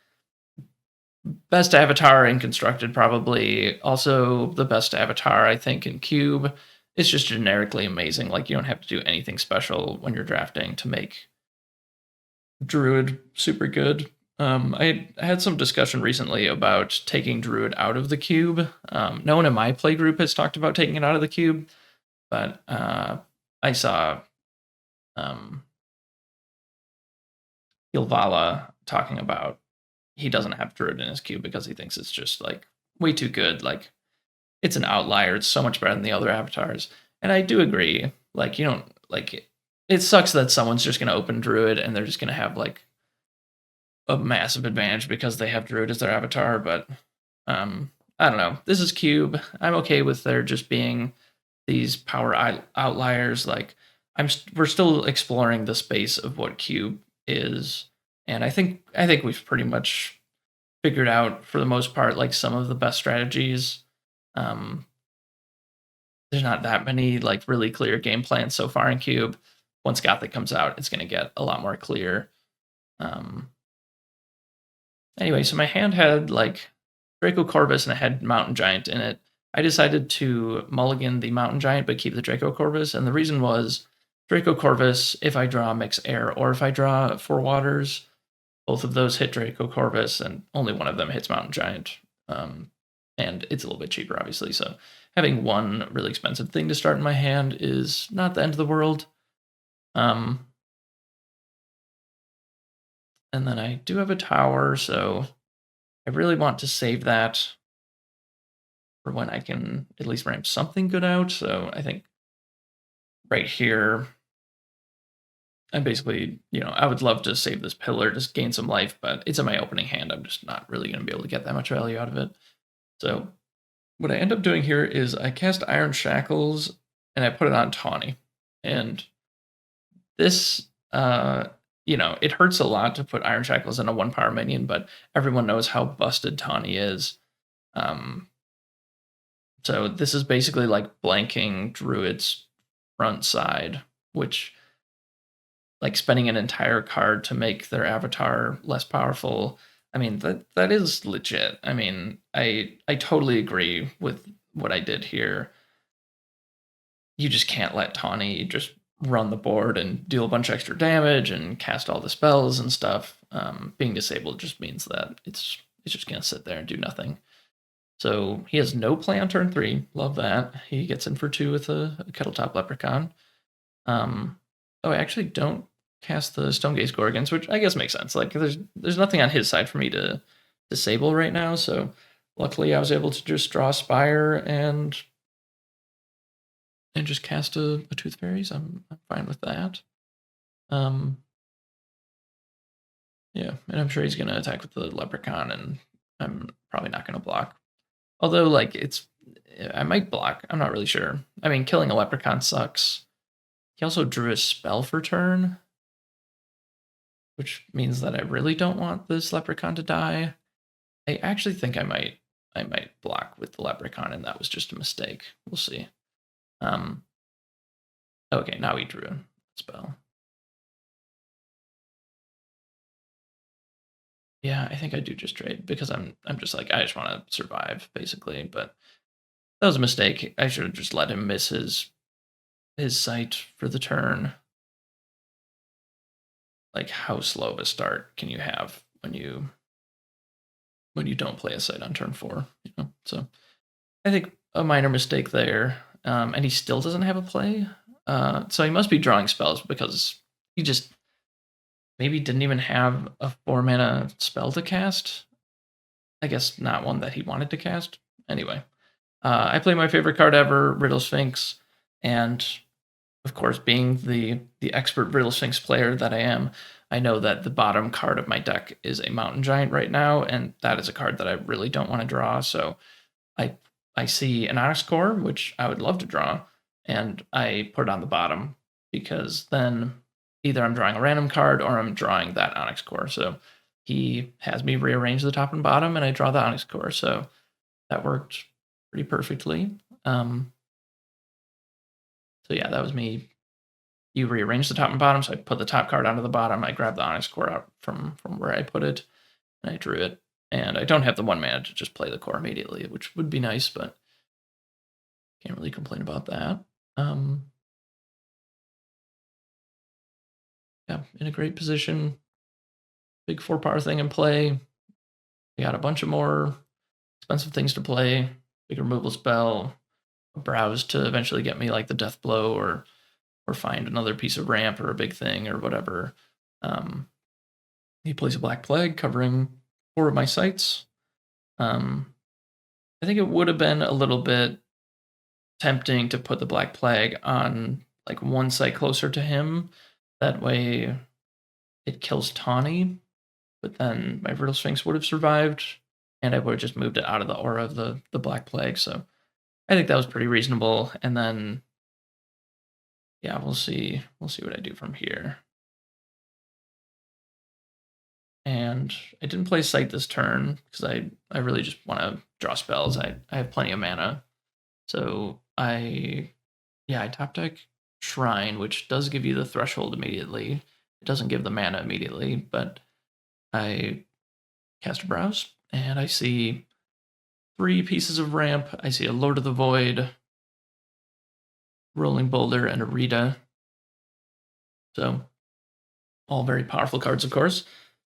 best avatar in Constructed, probably. Also the best avatar, I think, in Cube. It's just generically amazing. Like, you don't have to do anything special when you're drafting to make Druid super good. I had some discussion recently about taking Druid out of the cube. No one in my play group has talked about taking it out of the cube, but I saw Ilvala talking about he doesn't have Druid in his cube because he thinks it's just, like, way too good. Like, it's an outlier. It's so much better than the other avatars. And I do agree. Like, you don't, like, it sucks that someone's just going to open Druid and they're just going to have, like, a massive advantage because they have Druid as their avatar, but I don't know. This is Cube. I'm okay with there just being these power outliers. Like we're still exploring the space of what Cube is, and I think we've pretty much figured out for the most part like some of the best strategies. Um, there's not that many like really clear game plans so far in Cube. Once Gothic comes out, it's going to get a lot more clear. Um, anyway, so my hand had like Draco Corvus and it had Mountain Giant in it. I decided to mulligan the Mountain Giant but keep the Draco Corvus, and the reason was Draco Corvus, if I draw Mix Air or if I draw Four Waters, both of those hit Draco Corvus, and only one of them hits Mountain Giant. And it's a little bit cheaper, obviously, so having one really expensive thing to start in my hand is not the end of the world. And then I do have a tower, so I really want to save that for when I can at least ramp something good out. So I think right here, I'm basically, I would love to save this pillar, just gain some life, but it's in my opening hand. I'm just not really going to be able to get that much value out of it. So what I end up doing here is I cast Iron Shackles and I put it on Tawny. And this, it hurts a lot to put Iron Shackles in a 1-power minion, but everyone knows how busted Tawny is. So this is basically like blanking Druid's front side, which, like, spending an entire card to make their avatar less powerful. I mean, that is legit. I mean, I totally agree with what I did here. You just can't let Tawny just run the board and deal a bunch of extra damage and cast all the spells and stuff. Being disabled just means that it's just gonna sit there and do nothing. So he has no play on turn 3. Love that. He gets in for 2 with a Kettletop Leprechaun. I actually don't cast the Stonegaze Gorgons, which I guess makes sense. Like there's nothing on his side for me to disable right now, so luckily I was able to just draw Spire and just cast a Tooth Fairies. I'm fine with that. Yeah, and I'm sure he's gonna attack with the Leprechaun, and I'm probably not gonna block. Although, like, I might block. I'm not really sure. I mean, killing a Leprechaun sucks. He also drew a spell for turn, which means that I really don't want this Leprechaun to die. I actually think I might block with the Leprechaun, and that was just a mistake. We'll see. Okay, now he drew a spell. Yeah, I think I do just trade because I'm just like, I just want to survive, basically. But that was a mistake. I should have just let him miss his sight for the turn. Like, how slow of a start can you have when you don't play a sight on turn 4? So I think a minor mistake there. And he still doesn't have a play. So he must be drawing spells because he just maybe didn't even have a 4-mana spell to cast. I guess not one that he wanted to cast. Anyway, I play my favorite card ever, Riddle Sphinx, and of course, being the expert Riddle Sphinx player that I am, I know that the bottom card of my deck is a Mountain Giant right now, and that is a card that I really don't want to draw. So I see an Onyx Core, which I would love to draw, and I put it on the bottom because then either I'm drawing a random card or I'm drawing that Onyx Core. So he has me rearrange the top and bottom, and I draw the Onyx Core. So that worked pretty perfectly. So yeah, that was me. You rearrange the top and bottom, so I put the top card onto the bottom. I grab the Onyx Core out from where I put it, and I drew it. And I don't have the 1 mana to just play the core immediately, which would be nice, but can't really complain about that. Yeah, in a great position. Big 4-power thing in play. We got a bunch of more expensive things to play. Big removal spell, a browse to eventually get me like the Death Blow or find another piece of ramp or a big thing or whatever. He plays a Black Plague covering 4 of my sites. I think it would have been a little bit tempting to put the Black Plague on like one site closer to him. That way it kills Tawny. but then my Brutal Sphinx would have survived, and I would have just moved it out of the aura of the Black Plague. So I think that was pretty reasonable. And then, yeah, we'll see. We'll see what I do from here. And I didn't play Sight this turn because I really just want to draw spells. I have plenty of mana. So I top deck Shrine, which does give you the threshold immediately. It doesn't give the mana immediately, but I cast a Browse, and I see 3 pieces of ramp. I see a Lord of the Void, Rolling Boulder, and a Rita. So all very powerful cards, of course.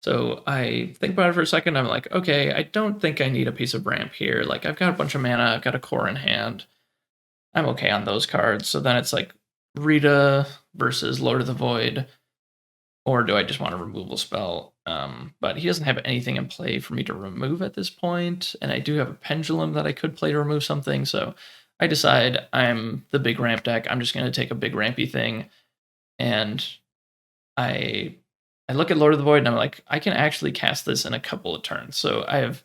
So I think about it for a second. I'm like, okay, I don't think I need a piece of ramp here. Like, I've got a bunch of mana. I've got a core in hand. I'm okay on those cards. So then it's like Rita versus Lord of the Void, or do I just want a removal spell? But he doesn't have anything in play for me to remove at this point, and I do have a Pendulum that I could play to remove something. So I decide I'm the big ramp deck. I'm just going to take a big rampy thing, and I look at Lord of the Void and I'm like, I can actually cast this in a couple of turns. So I have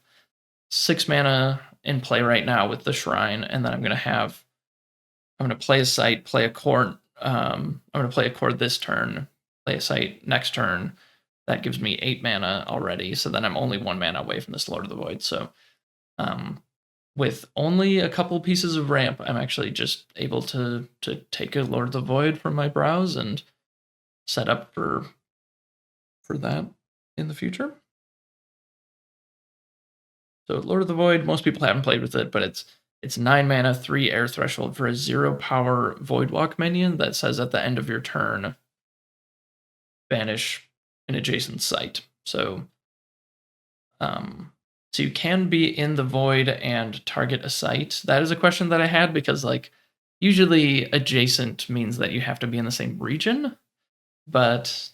6 mana in play right now with the Shrine, and then I'm going to play a Sight, play a core. I'm going to play a core this turn, play a Sight next turn. That gives me 8 mana already. So then I'm only 1 mana away from this Lord of the Void. So with only a couple pieces of ramp, I'm actually just able to take a Lord of the Void from my browse and set up for that in the future. So Lord of the Void, most people haven't played with it, but it's 9 mana, 3 air threshold for a 0 power Voidwalk minion that says at the end of your turn, banish an adjacent site. So you can be in the void and target a site. That is a question that I had because like usually adjacent means that you have to be in the same region, but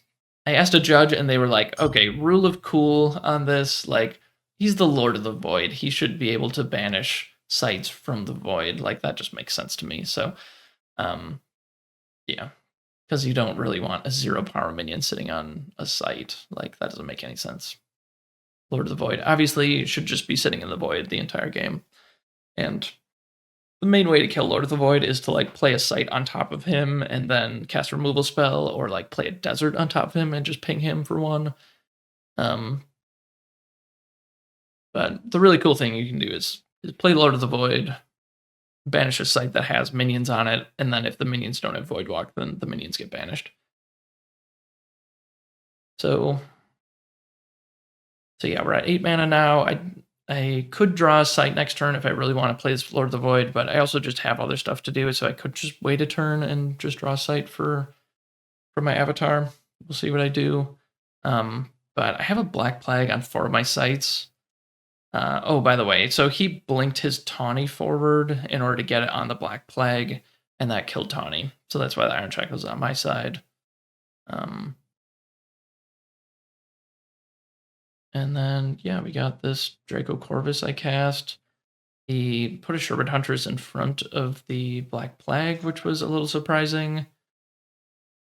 I asked a judge and they were like, okay, rule of cool on this, like he's the Lord of the Void. He should be able to banish sites from the void. Like that just makes sense to me. So yeah, because you don't really want a 0 power minion sitting on a site. Like that doesn't make any sense. Lord of the Void obviously should just be sitting in the void the entire game. And the main way to kill Lord of the Void is to like play a site on top of him and then cast a removal spell, or like play a desert on top of him and just ping him for 1. But the really cool thing you can do is play Lord of the Void, banish a site that has minions on it, and then if the minions don't have Voidwalk, then the minions get banished. So yeah, we're at 8 mana now. I could draw a site next turn if I really want to play this Lord of the Void, but I also just have other stuff to do, so I could just wait a turn and just draw a site for my avatar. We'll see what I do. But I have a Black Plague on 4 of my sites. Oh, by the way, so he blinked his Tawny forward in order to get it on the Black Plague, and that killed Tawny. So that's why the Iron Check was on my side. And then, yeah, we got this Draco Corvus I cast. He put a Sherbet Huntress in front of the Black Plague, which was a little surprising.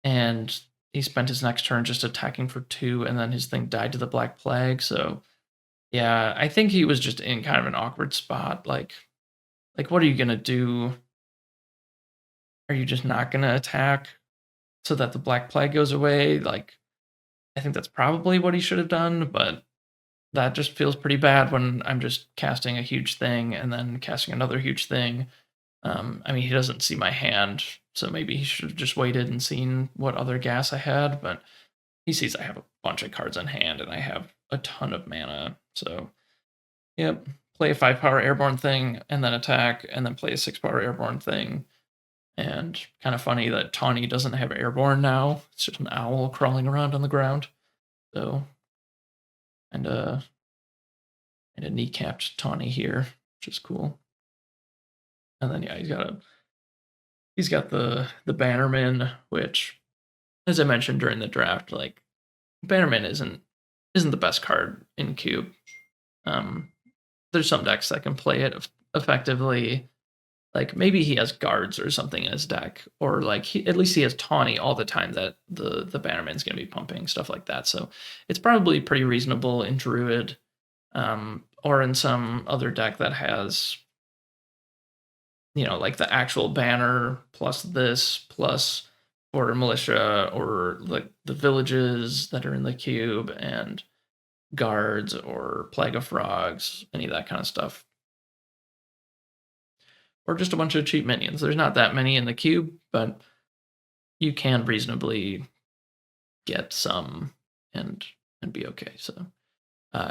And he spent his next turn just attacking for 2, and then his thing died to the Black Plague. So, yeah, I think he was just in kind of an awkward spot. Like what are you going to do? Are you just not going to attack so that the Black Plague goes away? Like, I think that's probably what he should have done, but that just feels pretty bad when I'm just casting a huge thing and then casting another huge thing. I mean, he doesn't see my hand, so maybe he should have just waited and seen what other gas I had, but he sees I have a bunch of cards in hand and I have a ton of mana. So, yep, play a 5 power airborne thing and then attack, and then play a 6 power airborne thing. And kind of funny that Tawny doesn't have airborne now. It's just an owl crawling around on the ground. So, and a kneecapped Tawny here, which is cool. And then yeah, he's got the Bannerman, which, as I mentioned during the draft, like Bannerman isn't the best card in Cube. There's some decks that can play it effectively. Like maybe he has guards or something in his deck, or like at least he has tawny all the time that the Bannerman's going to be pumping stuff like that. So it's probably pretty reasonable in Druid, or in some other deck that has, like the actual banner plus this plus border militia or like the villages that are in the cube and guards or plague of frogs, any of that kind of stuff. Or just a bunch of cheap minions. There's not that many in the cube, but you can reasonably get some and be okay. So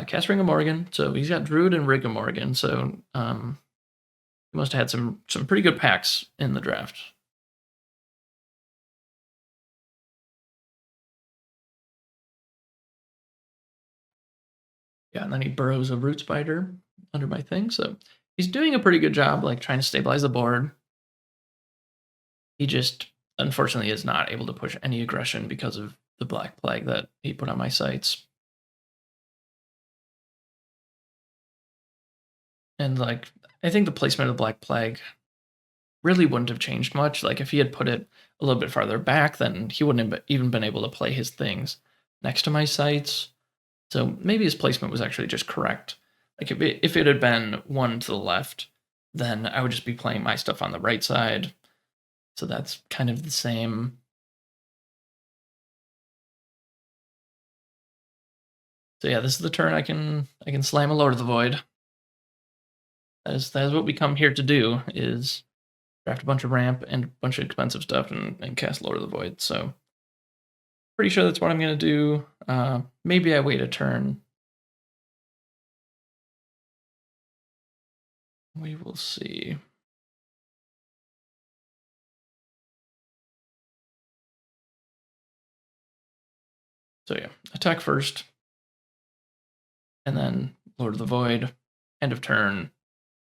cast Ring of Morgan. So he's got Druid and Ring of Morgan. So he must have had some pretty good packs in the draft. Yeah, and then he burrows a Root Spider under my thing. So he's doing a pretty good job, like trying to stabilize the board. He just unfortunately is not able to push any aggression because of the Black Plague that he put on my sites. And like, I think the placement of the Black Plague really wouldn't have changed much. Like if he had put it a little bit farther back, then he wouldn't have even been able to play his things next to my sites. So maybe his placement was actually just correct. Like if it had been one to the left, then I would just be playing my stuff on the right side. So that's kind of the same. So yeah, this is the turn I can slam a Lord of the Void. That is what we come here to do, is draft a bunch of ramp and a bunch of expensive stuff and cast Lord of the Void. So pretty sure that's what I'm going to do. Maybe I wait a turn. We will see. So yeah, attack first. And then Lord of the Void. End of turn.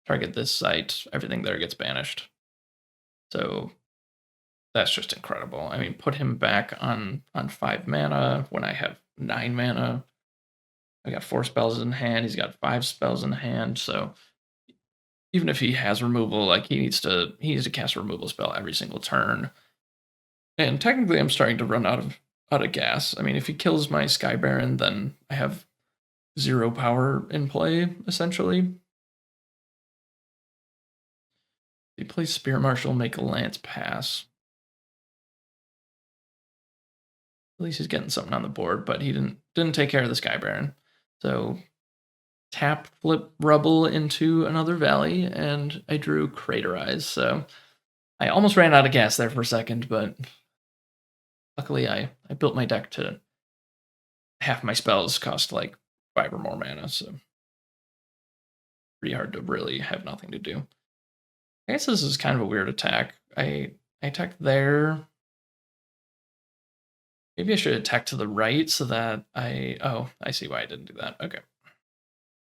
Target this site. Everything there gets banished. So that's just incredible. I mean, put him back on 5 mana when I have 9 mana. I got 4 spells in hand. He's got 5 spells in hand. So even if he has removal, like he needs to cast a removal spell every single turn. And technically, I'm starting to run out of gas. I mean, if he kills my Sky Baron, then I have 0 power in play essentially. He plays Spear Marshal, make a Lance pass. At least he's getting something on the board, but he didn't take care of the Sky Baron. So tap, flip Rubble into another valley, and I drew Craterize. So I almost ran out of gas there for a second, but luckily I built my deck to half my spells cost like 5 or more mana, so pretty hard to really have nothing to do. I guess this is kind of a weird attack. I attacked there. Maybe I should attack to the right so that I see why I didn't do that. Okay.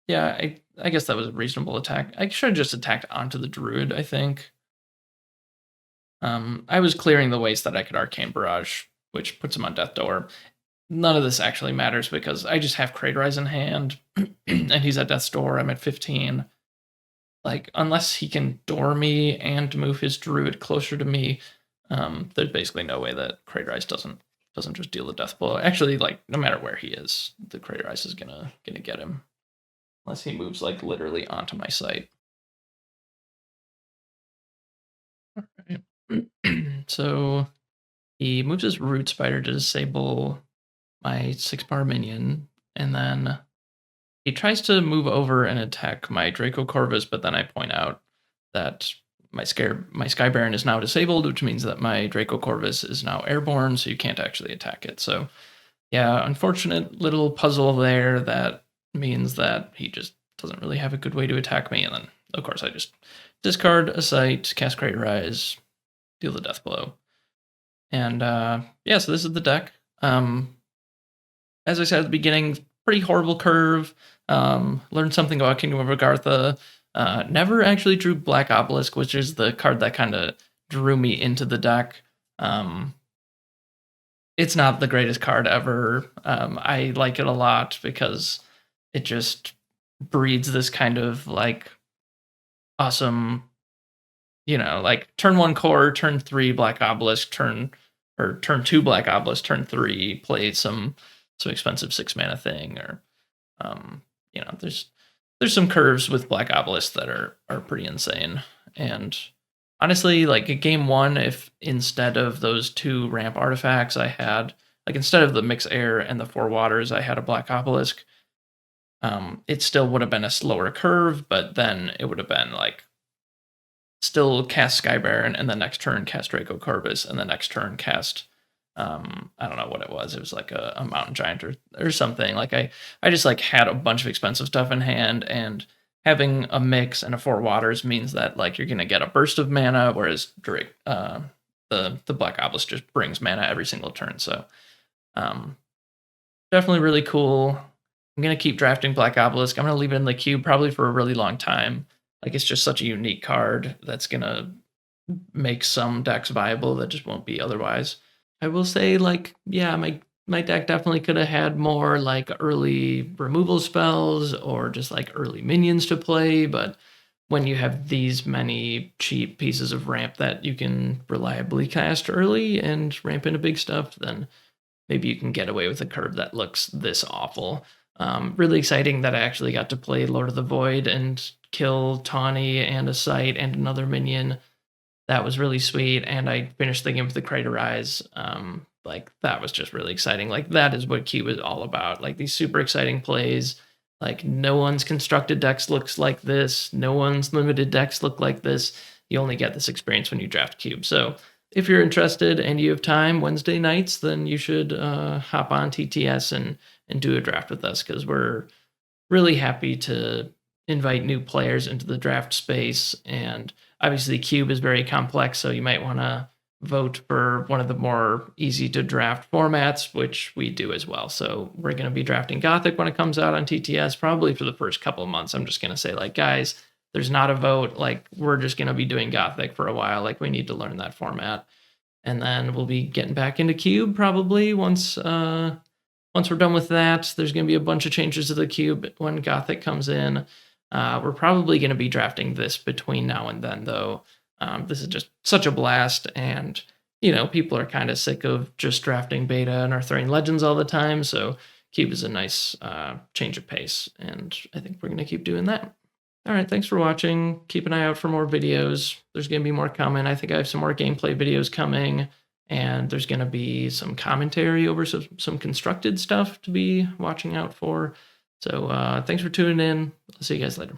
Yeah, I guess that was a reasonable attack. I should have just attacked onto the Druid, I think. I was clearing the way so that I could Arcane Barrage, which puts him on Death Door. None of this actually matters because I just have Craterize in hand, and he's at Death's Door. I'm at 15. Like, unless he can door me and move his Druid closer to me, there's basically no way that Craterize doesn't just deal the death blow. Actually, like, no matter where he is, the Craterize is gonna get him. Unless he moves, like, literally onto my site. All right. So he moves his Root Spider to disable my 6-power minion, and then he tries to move over and attack my Draco Corvus, but then I point out that my Sky Baron is now disabled, which means that my Draco Corvus is now airborne, so you can't actually attack it. So yeah, unfortunate little puzzle there that means that he just doesn't really have a good way to attack me. And then, of course, I just discard a site, cast Craterize, deal the death blow. And yeah, so this is the deck. As I said at the beginning, pretty horrible curve. Learned something about Kingdom of Agartha. Never actually drew Black Obelisk, which is the card that kind of drew me into the deck. It's not the greatest card ever. I like it a lot because it just breeds this kind of like awesome like turn 1 core, turn 3 Black Obelisk, turn 2 Black Obelisk, turn 3 play some expensive 6 mana thing, or um, there's some curves with Black Obelisk that are pretty insane. And honestly, like at game 1, if instead of those 2 ramp artifacts I had, like instead of the Mix Air and the 4 Waters, I had a Black Obelisk, it still would have been a slower curve, but then it would have been like still cast Sky Baron, and the next turn cast Draco Corvus, and the next turn cast I don't know what it was. It was like a mountain giant or something. Like I just like had a bunch of expensive stuff in hand, and having a mix and a 4 Waters means that like you're gonna get a burst of mana, whereas Drake the Black Obelisk just brings mana every single turn. So um definitely really cool. I'm gonna keep drafting Black Obelisk. I'm gonna leave it in the cube probably for a really long time. Like it's just such a unique card that's gonna make some decks viable that just won't be otherwise. I will say, like, yeah, my deck definitely could have had more like early removal spells or just like early minions to play, but when you have these many cheap pieces of ramp that you can reliably cast early and ramp into big stuff, then maybe you can get away with a curve that looks this awful. Really exciting that I actually got to play Lord of the Void and kill Tawny and a Sight and another minion. That was really sweet, and I finished the game with the Crater Eyes. Like that was just really exciting. Like that is what Cube is all about. Like these super exciting plays. Like no one's constructed decks looks like this. No one's limited decks look like this. You only get this experience when you draft Cube. So if you're interested and you have time Wednesday nights, then you should hop on TTS and do a draft with us, because we're really happy to invite new players into the draft space. And obviously, Cube is very complex, so you might want to vote for one of the more easy to draft formats, which we do as well. So we're going to be drafting Gothic when it comes out on TTS, probably for the first couple of months. I'm just going to say, like, guys, there's not a vote. Like, we're just going to be doing Gothic for a while. Like, we need to learn that format. And then we'll be getting back into Cube probably once we're done with that. There's going to be a bunch of changes to the Cube when Gothic comes in. We're probably going to be drafting this between now and then, though. This is just such a blast, and people are kind of sick of just drafting beta and Arthurian Legends all the time, so Cube is a nice change of pace, and I think we're going to keep doing that. All right, thanks for watching. Keep an eye out for more videos. There's going to be more coming. I think I have some more gameplay videos coming, and there's going to be some commentary over some constructed stuff to be watching out for. So thanks for tuning in. I'll see you guys later.